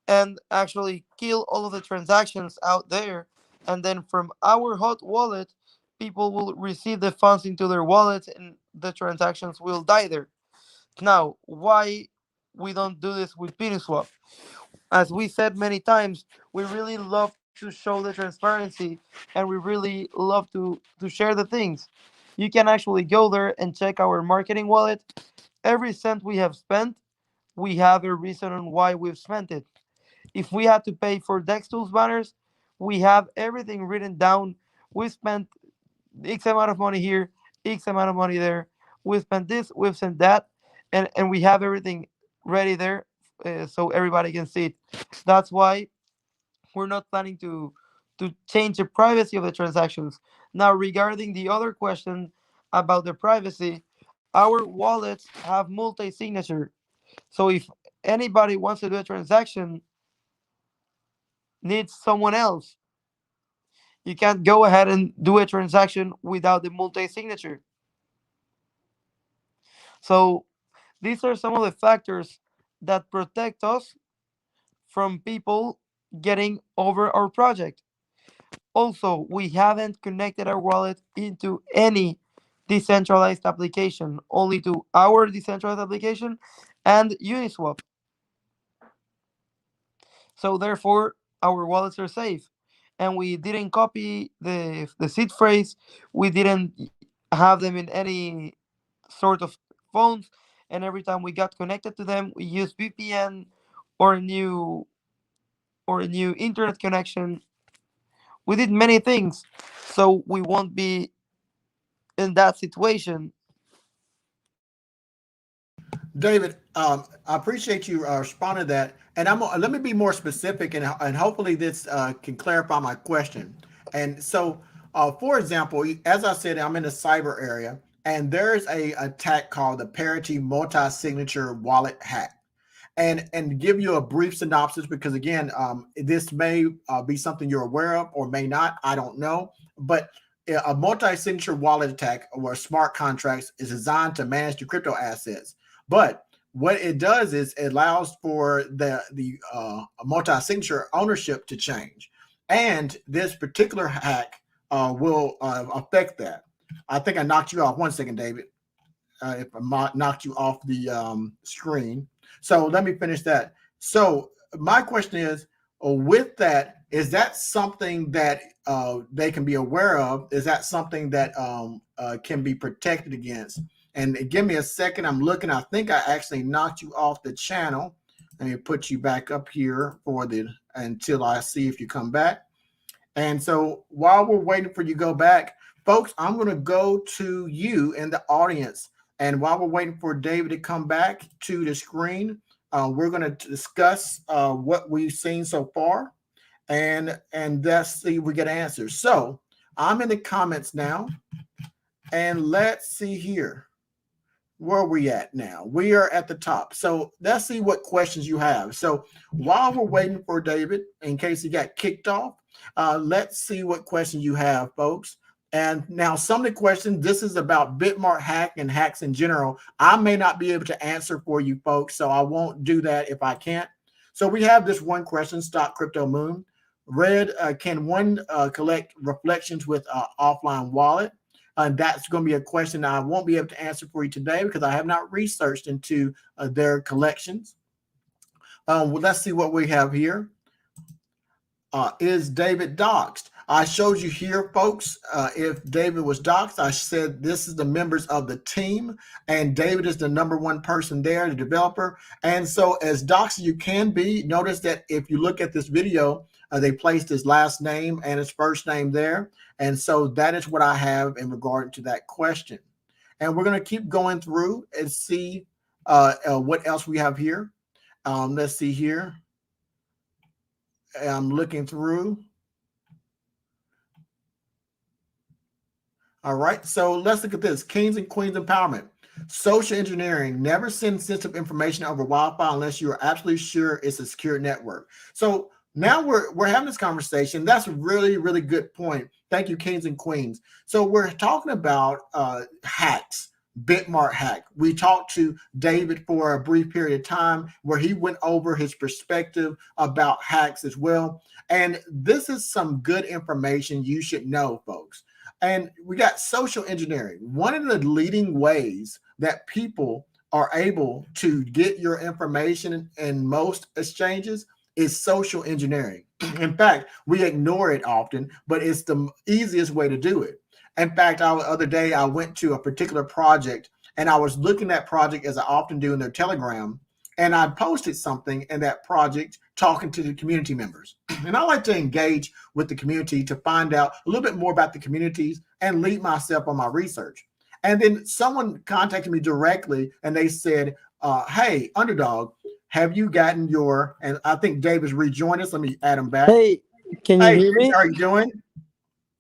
and actually kill all of the transactions out there, and then from our hot wallet people will receive the funds into their wallets and the transactions will die there. Now, why we don't do this with Piniswap? As we said many times, we really love to show the transparency and we really love to share the things. You can actually go there and check our marketing wallet. Every cent we have spent, we have a reason on why we've spent it. If we had to pay for DexTools banners, we have everything written down. We spent X amount of money here, X amount of money there. We spent this, we've spent that, and we have everything ready there so everybody can see it. That's why we're not planning to change the privacy of the transactions. Now, regarding the other question about the privacy, our wallets have multi-signature. So if anybody wants to do a transaction, needs someone else, you can't go ahead and do a transaction without the multi-signature. So these are some of the factors that protect us from people getting over our project. Also, we haven't connected our wallet into any decentralized application, only to our decentralized application and Uniswap. So therefore, our wallets are safe. And we didn't copy the seed phrase. We didn't have them in any sort of phones. And every time we got connected to them, we used VPN or a new internet connection. We did many things, so we won't be in that situation. David, I appreciate you responding to that. And let me be more specific, and hopefully this can clarify my question. And so, for example, as I said, I'm in the cyber area, and there's a attack called the Parity multi-signature wallet hack. And give you a brief synopsis, because again, this may be something you're aware of or may not. I don't know, but a multi-signature wallet attack or smart contracts is designed to manage the crypto assets. But what it does is it allows for the multi-signature ownership to change, and this particular hack will affect that. I think I knocked you off. 1 second, David. If I knocked you off the screen. So let me finish that. So my question is, with that, is that something that they can be aware of? Is that something that can be protected against? And give me a second. I'm looking. I think I actually knocked you off the channel. Let me put you back up here until I see if you come back. And so while we're waiting for you to go back, folks, I'm going to go to you in the audience. And while we're waiting for David to come back to the screen, we're going to discuss what we've seen so far, and let's see if we get answers. So I'm in the comments now, and let's see here. Where are we at now? We are at the top. So let's see what questions you have. So while we're waiting for David, in case he got kicked off, let's see what questions you have, folks. And now some of the questions, this is about Bitmart Hack and hacks in general. I may not be able to answer for you folks, so I won't do that if I can't. So we have this one question, Stock Crypto Moon. Red, can one collect reflections with offline wallet? That's going to be a question I won't be able to answer for you today because I have not researched into their collections. Well, let's see what we have here. Is David doxxed? I showed you here, folks. If David was doxxed, I said this is the members of the team, and David is the number one person there, the developer. And so, as doxxed you can be, notice that if you look at this video, they placed his last name and his first name there. And so, that is what I have in regard to that question. And we're going to keep going through and see what else we have here. Let's see here. I'm looking through. All right, so let's look at this. Kings and Queens empowerment. Social engineering. Never send sensitive information over Wi-Fi unless you are absolutely sure it's a secure network. So now we're having this conversation. That's a really, really good point. Thank you, Kings and Queens. So we're talking about hacks. Bitmart Hack. We talked to David for a brief period of time where he went over his perspective about hacks as well. And this is some good information you should know, folks. And we got social engineering. One of the leading ways that people are able to get your information in most exchanges is social engineering. In fact, we ignore it often, but it's the easiest way to do it. In fact, the other day I went to a particular project and I was looking at project as I often do in their Telegram, and I posted something in that project talking to the community members. And I like to engage with the community to find out a little bit more about the communities and lead myself on my research. And then someone contacted me directly and they said, hey, Underdog, have you gotten your, and I think Dave has rejoined us. Let me add him back. Hey, can you Hey, hear me? how are you doing?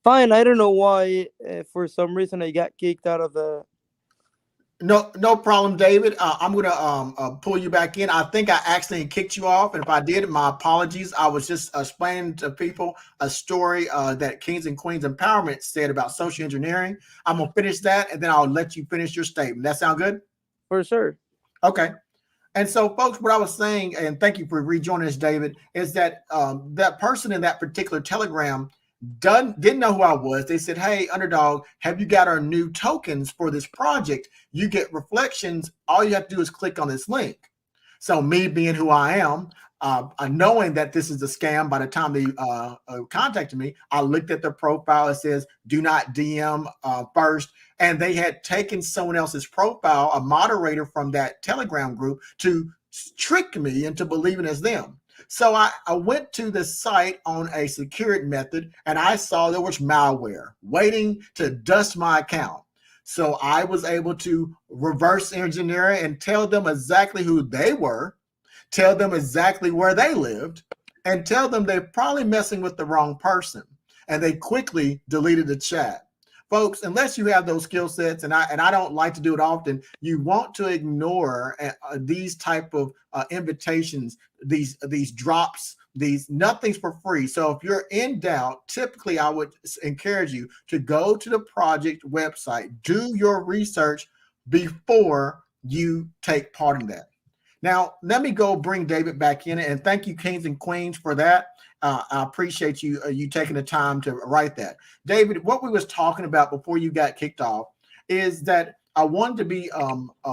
Fine. I don't know why. For some reason, I got kicked out of the. No problem, David. I'm going to pull you back in. I think I accidentally kicked you off. And if I did, my apologies. I was just explaining to people a story that Kings and Queens Empowerment said about social engineering. I'm going to finish that, and then I'll let you finish your statement. That sound good? For sure. Okay. And so, folks, what I was saying, and thank you for rejoining us, David, is that that person in that particular Telegram didn't know who I was. They said, hey, Underdog, have you got our new tokens for this project? You get reflections. All you have to do is click on this link. So me being who I am, knowing that this is a scam, by the time they contacted me, I looked at their profile. It says, do not DM first. And they had taken someone else's profile, a moderator from that Telegram group, to trick me into believing as them. So I went to the site on a secured method, and I saw there was malware waiting to dust my account. So I was able to reverse engineer it and tell them exactly who they were, tell them exactly where they lived, and tell them they're probably messing with the wrong person. And they quickly deleted the chat. Folks, unless you have those skill sets, and I don't like to do it often, you want to ignore these type of invitations, these drops, nothing's for free. So if you're in doubt, typically I would encourage you to go to the project website, do your research before you take part in that. Now, let me go bring David back in, and thank you, Kings and Queens, for that. I appreciate you taking the time to write that. David, what we was talking about before you got kicked off is that I wanted to be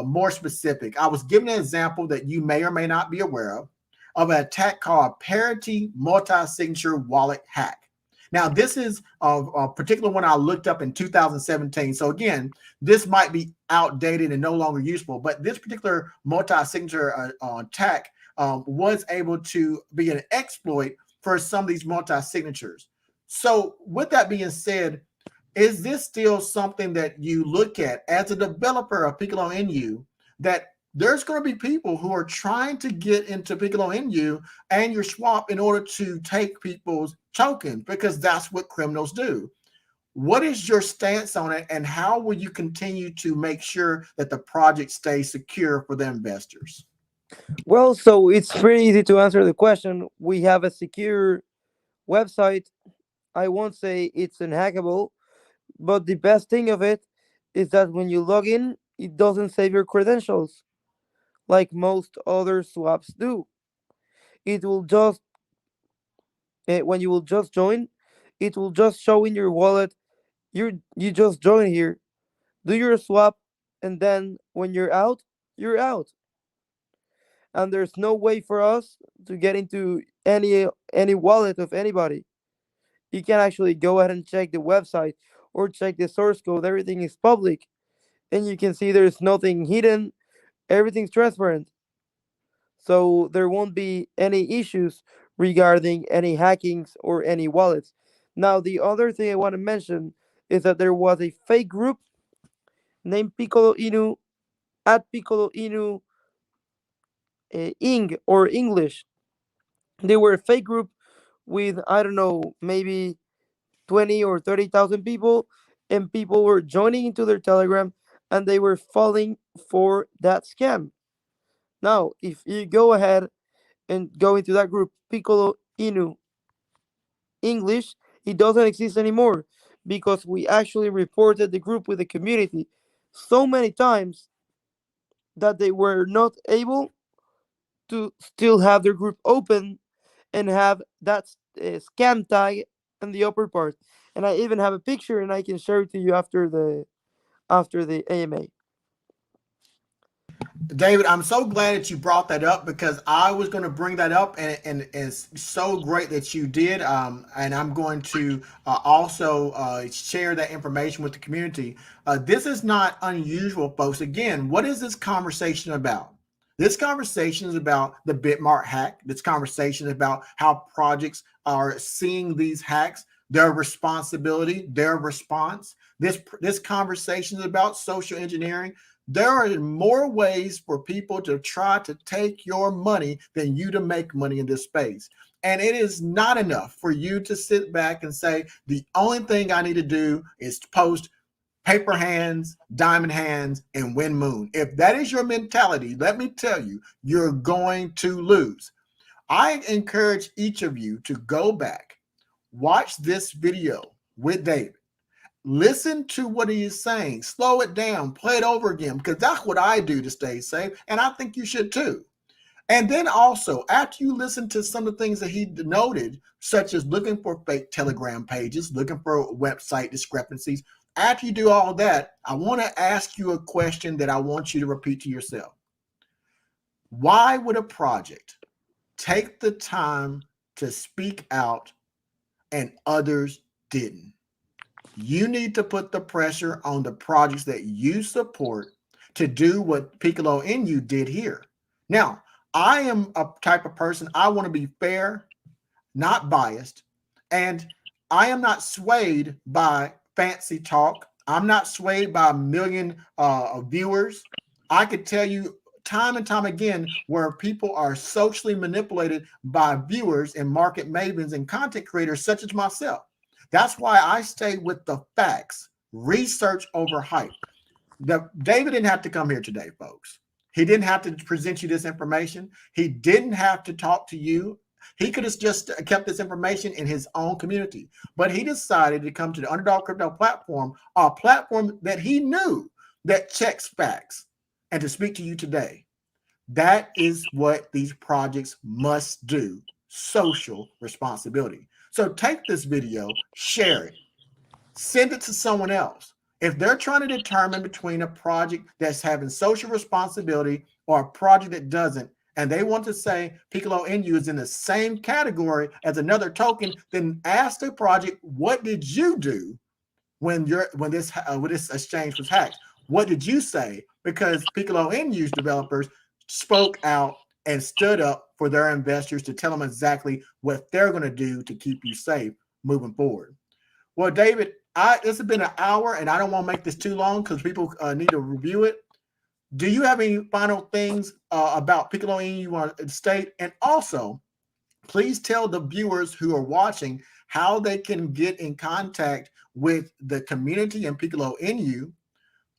more specific. I was giving an example that you may or may not be aware of an attack called Parity multi-signature wallet hack. Now, this is a particular one I looked up in 2017. So again, this might be outdated and no longer useful, but this particular multi-signature attack was able to be an exploit for some of these multi-signatures. So with that being said, is this still something that you look at as a developer of Piccolo Inu, that there's going to be people who are trying to get into Piccolo Inu and your swap in order to take people's tokens, because that's what criminals do? What is your stance on it, and how will you continue to make sure that the project stays secure for the investors? Well, so it's pretty easy to answer the question. We have a secure website. I won't say it's unhackable, but the best thing of it is that when you log in, it doesn't save your credentials like most other swaps do. It will just, when you will just join, it will just show in your wallet, you just join here, do your swap, and then when you're out, you're out. And there's no way for us to get into any wallet of anybody. You can actually go ahead and check the website or check the source code. Everything is public, and you can see there's nothing hidden. Everything's transparent, so there won't be any issues regarding any hackings or any wallets. Now, the other thing I want to mention is that there was a fake group named Piccolo Inu at Piccolo Inu Ing or English. They were a fake group with, I don't know, maybe 20 or 30,000 people, and people were joining into their Telegram and they were falling for that scam. Now, if you go ahead and go into that group, Piccolo Inu English, it doesn't exist anymore because we actually reported the group with the community so many times that they were not able to still have their group open and have that scam tag in the upper part. And I even have a picture, and I can share it to you after the AMA. David, I'm so glad that you brought that up because I was going to bring that up, and it's so great that you did. And I'm going to also share that information with the community. This is not unusual, folks. Again, what is this conversation about? This conversation is about the Bitmart hack. This conversation is about how projects are seeing these hacks, their responsibility, their response. This conversation is about social engineering. There are more ways for people to try to take your money than you to make money in this space. And it is not enough for you to sit back and say, the only thing I need to do is post paper hands, diamond hands, and win moon. If that is your mentality, let me tell you, you're going to lose. I encourage each of you to go back, watch this video with David. Listen to what he is saying, slow it down, play it over again, because that's what I do to stay safe, and I think you should too. And then also, after you listen to some of the things that he noted, such as looking for fake Telegram pages, looking for website discrepancies, after you do all that, I want to ask you a question that I want you to repeat to yourself. Why would a project take the time to speak out and others didn't? You need to put the pressure on the projects that you support to do what Piccolo Inu did here. Now, I am a type of person, I want to be fair, not biased, and I am not swayed by fancy talk. I'm not swayed by a million viewers. I could tell you time and time again where people are socially manipulated by viewers and market mavens and content creators such as myself. That's why I stay with the facts, research over hype. David didn't have to come here today, folks. He didn't have to present you this information. He didn't have to talk to you. He could have just kept this information in his own community. But he decided to come to the Underdog Crypto platform, a platform that he knew that checks facts, and to speak to you today. That is what these projects must do, social responsibility. So take this video, share it, send it to someone else. If they're trying to determine between a project that's having social responsibility or a project that doesn't, and they want to say Piccolo Inu is in the same category as another token, then ask the project, what did you do when this exchange was hacked? What did you say? Because Piccolo Inu's developers spoke out and stood up for their investors to tell them exactly what they're going to do to keep you safe moving forward. Well, David, this has been an hour, and I don't want to make this too long because people need to review it. Do you have any final things about Piccolo Inu you want to state? And also, please tell the viewers who are watching how they can get in contact with the community and Piccolo Inu.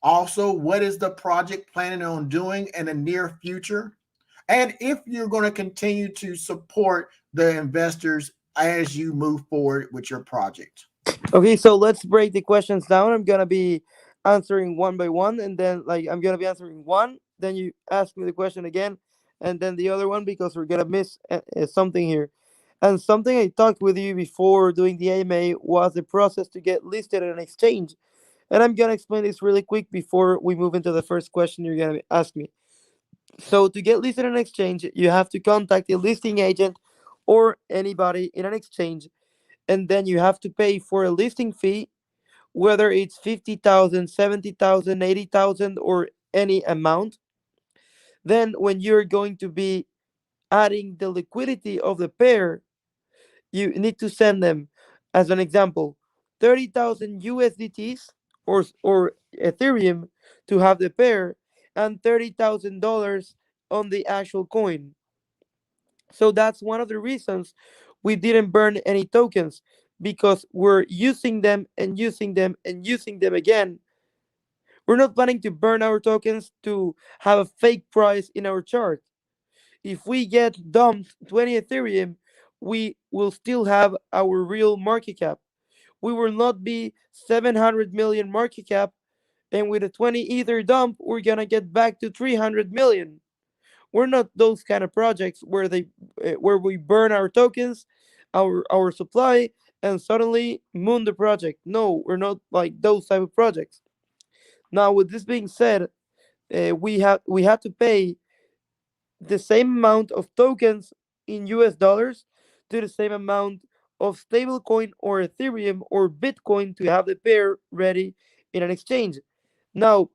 Also, what is the project planning on doing in the near future? And if you're going to continue to support the investors as you move forward with your project. Okay, so let's break the questions down. I'm gonna be answering one by one, and then I'm gonna be answering one. Then you ask me the question again, and then the other one because we're gonna miss something here. And something I talked with you before doing the AMA was the process to get listed in an exchange. And I'm gonna explain this really quick before we move into the first question you're gonna ask me. So to get listed in an exchange, you have to contact a listing agent or anybody in an exchange, and then you have to pay for a listing fee, whether it's 50,000, 70,000, 80,000, or any amount. Then, when you're going to be adding the liquidity of the pair, you need to send them, as an example, 30,000 USDTs or Ethereum to have the pair, and $30,000 on the actual coin. So that's one of the reasons we didn't burn any tokens, because we're using them and using them and using them again. We're not planning to burn our tokens to have a fake price in our chart. If we get dumped 20 Ethereum, we will still have our real market cap. We will not be 700 million market cap, and with a 20 Ether dump, we're gonna get back to 300 million. We're not those kind of projects where we burn our tokens, our supply, and suddenly moon the project. No, we're not like those type of projects. Now, with this being said, we had to pay the same amount of tokens in US dollars to the same amount of stablecoin or Ethereum or Bitcoin to have the pair ready in an exchange. Now,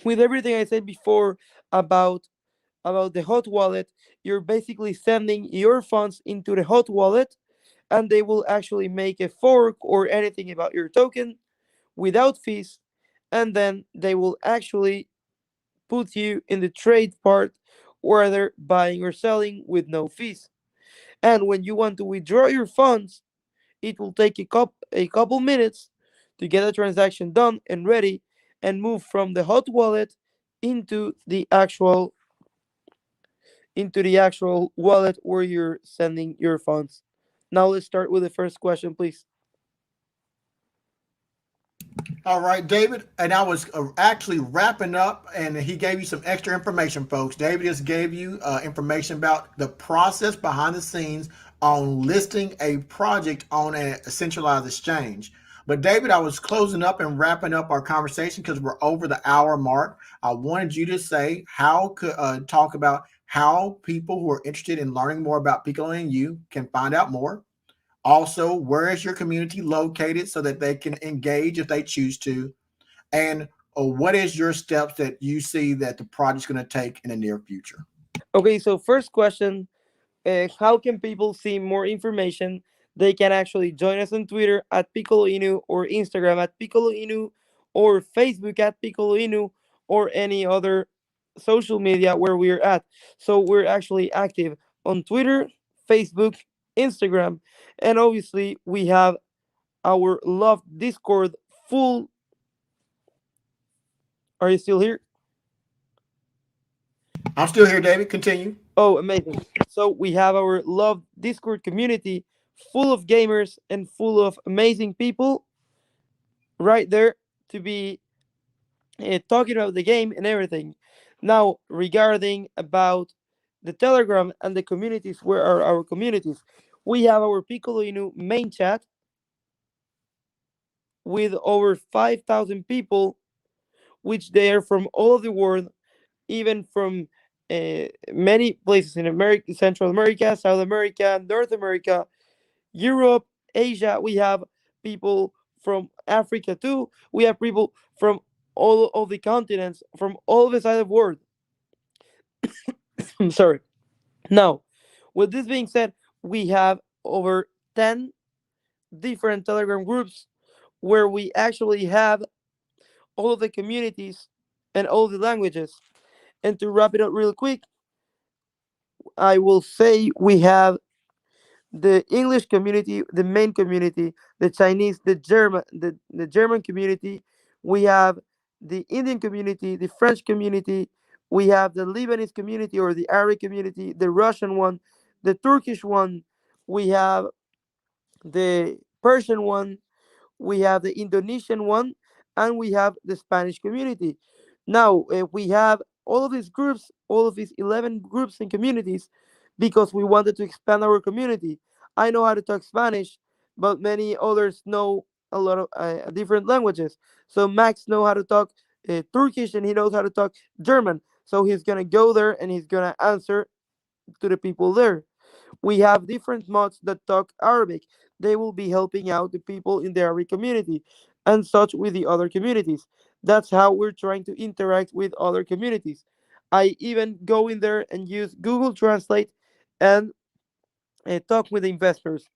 with everything I said before about the hot wallet, you're basically sending your funds into the hot wallet, and they will actually make a fork or anything about your token without fees, and then they will actually put you in the trade part, where they're buying or selling with no fees. And when you want to withdraw your funds, it will take a couple minutes to get the transaction done and ready, and move from the hot wallet into the actual wallet where you're sending your funds. Now let's start with the first question, please. All right, David. And I was actually wrapping up, and he gave you some extra information, folks. David just gave you information about the process behind the scenes on listing a project on a centralized exchange. But, David, I was closing up and wrapping up our conversation because we're over the hour mark. I wanted you to say how could talk about how people who are interested in learning more about Piccolo and you can find out more. Also, where is your community located so that they can engage if they choose to? And what is your steps that you see that the project's going to take in the near future? Okay, so first question, how can people see more information? They can actually join us on Twitter at Piccolo Inu, or Instagram at Piccolo Inu, or Facebook at Piccolo Inu, or any other social media where we're at. So we're actually active on Twitter, Facebook, Instagram, and obviously we have our loved Discord full. Are you still here? I'm still here, David. Continue. Oh, amazing. So we have our loved Discord community full of gamers and full of amazing people right there to be talking about the game and everything. Now, regarding about the Telegram and the communities, where are our communities? We have our Piccolo Inu main chat with over 5,000 people, which they are from all of the world, even from many places in America, Central America, South America, North America, Europe, Asia. We have people from Africa too. We have people from all of the continents, from all the side of the world. I'm sorry. Now, with this being said, we have over 10 different Telegram groups where we actually have all of the communities and all the languages. And to wrap it up real quick, I will say we have the English community, the main community, the Chinese, the German community. We have the Indian community, the French community. We have the Lebanese community or the Arabic community, the Russian one, the Turkish one. We have the Persian one, we have the Indonesian one, and we have the Spanish community. Now, we have all of these groups, all of these 11 groups and communities, because we wanted to expand our community. I know how to talk Spanish, but many others know a lot of different languages. So Max know how to talk Turkish, and he knows how to talk German. So he's gonna go there and he's gonna answer to the people there. We have different mods that talk Arabic. They will be helping out the people in the Arabic community and such with the other communities. That's how we're trying to interact with other communities. I even go in there and use Google Translate and talk with investors.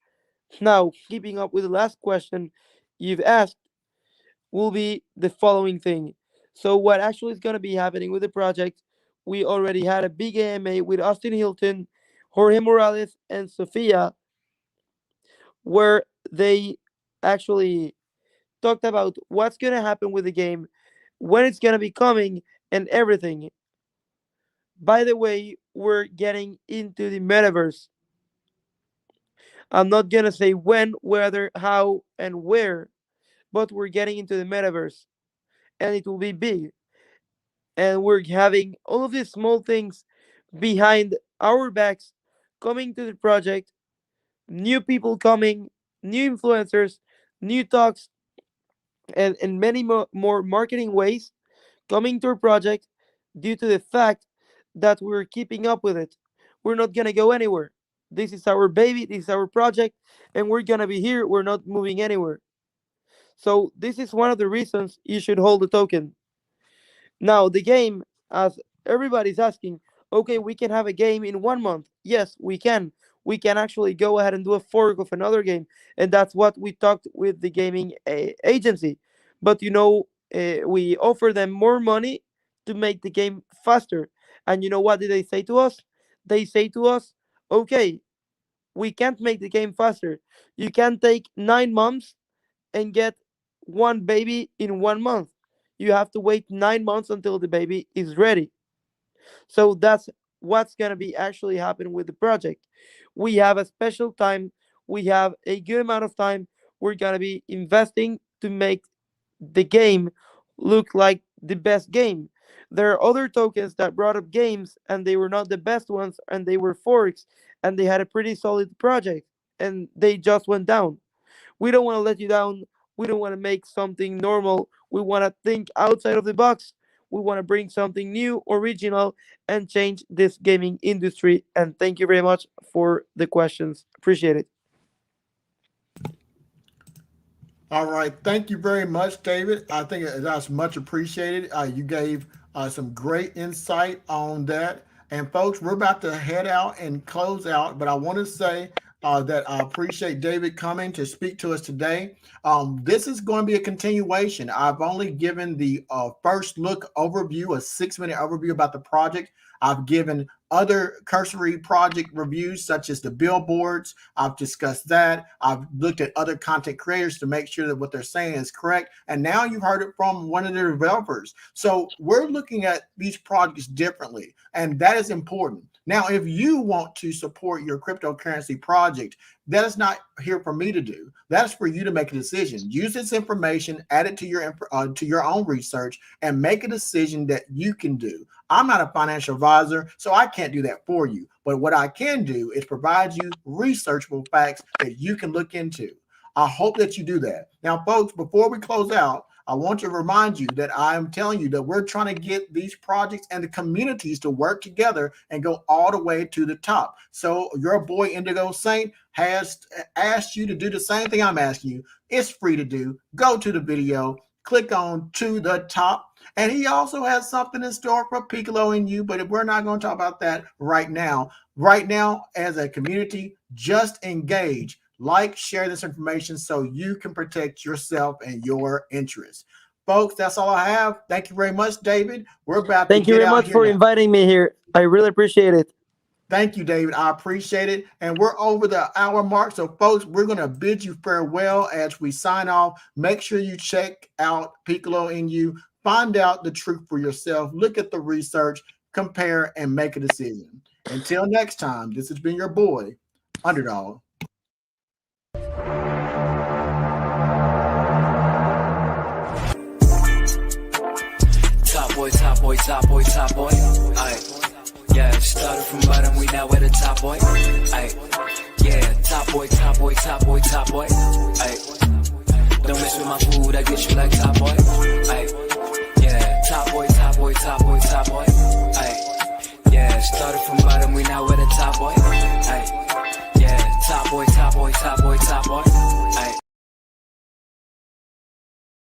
Now, keeping up with the last question you've asked, will be the following thing. So, what actually is going to be happening with the project? We already had a big AMA with Austin Hilton, Jorge Morales, and Sofia, where they actually talked about what's going to happen with the game, when it's going to be coming, and everything. By the way, we're getting into the metaverse. I'm not going to say when, whether, how, and where, but we're getting into the metaverse, and it will be big. And we're having all of these small things behind our backs coming to the project, new people coming, new influencers, new talks, and many more marketing ways coming to our project due to the fact that we're keeping up with it. We're not going to go anywhere. This is our baby, this is our project, and we're going to be here. We're not moving anywhere. So, this is one of the reasons you should hold the token. Now, the game, as everybody's asking, okay, we can have a game in 1 month. Yes, we can. We can actually go ahead and do a fork of another game. And that's what we talked with the gaming agency. But we offer them more money to make the game faster. And you know what did they say to us? They say to us, okay, we can't make the game faster. You can take 9 months and get one baby in 1 month. You have to wait 9 months until the baby is ready. So that's what's going to be actually happening with the project. We have a special time, we have a good amount of time. We're going to be investing to make the game look like the best game. There are other tokens that brought up games and they were not the best ones and they were forks and they had a pretty solid project and they just went down. We don't want to let you down. We don't want to make something normal. We want to think outside of the box. We want to bring something new, original, and change this gaming industry. And thank you very much for the questions. Appreciate it. All right. Thank you very much, David. I think that's much appreciated. You gave some great insight on that. And folks, we're about to head out and close out, but I want to say that I appreciate David coming to speak to us today. This is going to be a continuation. I've only given the first look overview, a 6-minute overview about the project. I've given other cursory project reviews, such as the billboards. I've discussed that. I've looked at other content creators to make sure that what they're saying is correct. And now you've heard it from one of the developers. So we're looking at these projects differently, and that is important. Now, if you want to support your cryptocurrency project, that is not here for me to do. That's for you to make a decision. Use this information, add it to your own research, and make a decision that you can do. I'm not a financial advisor, so I can't do that for you. But what I can do is provide you researchable facts that you can look into. I hope that you do that. Now, folks, before we close out, I want to remind you that I'm telling you that we're trying to get these projects and the communities to work together and go all the way to the top. So your boy Indigo Saint has asked you to do the same thing I'm asking you. It's free to do. Go to the video, click on to the top. And he also has something in store for Piccolo Inu, but we're not going to talk about that right now. Right now, as a community, just engage. Like, share this information so you can protect yourself and your interests. Folks, that's all I have. Thank you very much, David. We're about Thank to you get very out much here for now. inviting me here. I really appreciate it. Thank you, David. I appreciate it. And we're over the hour mark. So, folks, we're going to bid you farewell as we sign off. Make sure you check out Piccolo Inu. Find out the truth for yourself. Look at the research, compare, and make a decision. Until next time, this has been your boy, Underdog. Top boy, top boy, top boy, top boy. Aight. Yeah, started from bottom, we now at the top boy. Aight. Yeah, top boy, top boy, top boy, top boy. Aight. Don't mess with my food, I get you like top boy. Aight. Yeah, top boy, top boy, top boy, top boy. Aight. Yeah, started from bottom, we now at the top boy. Aight. boy, top boy, top boy.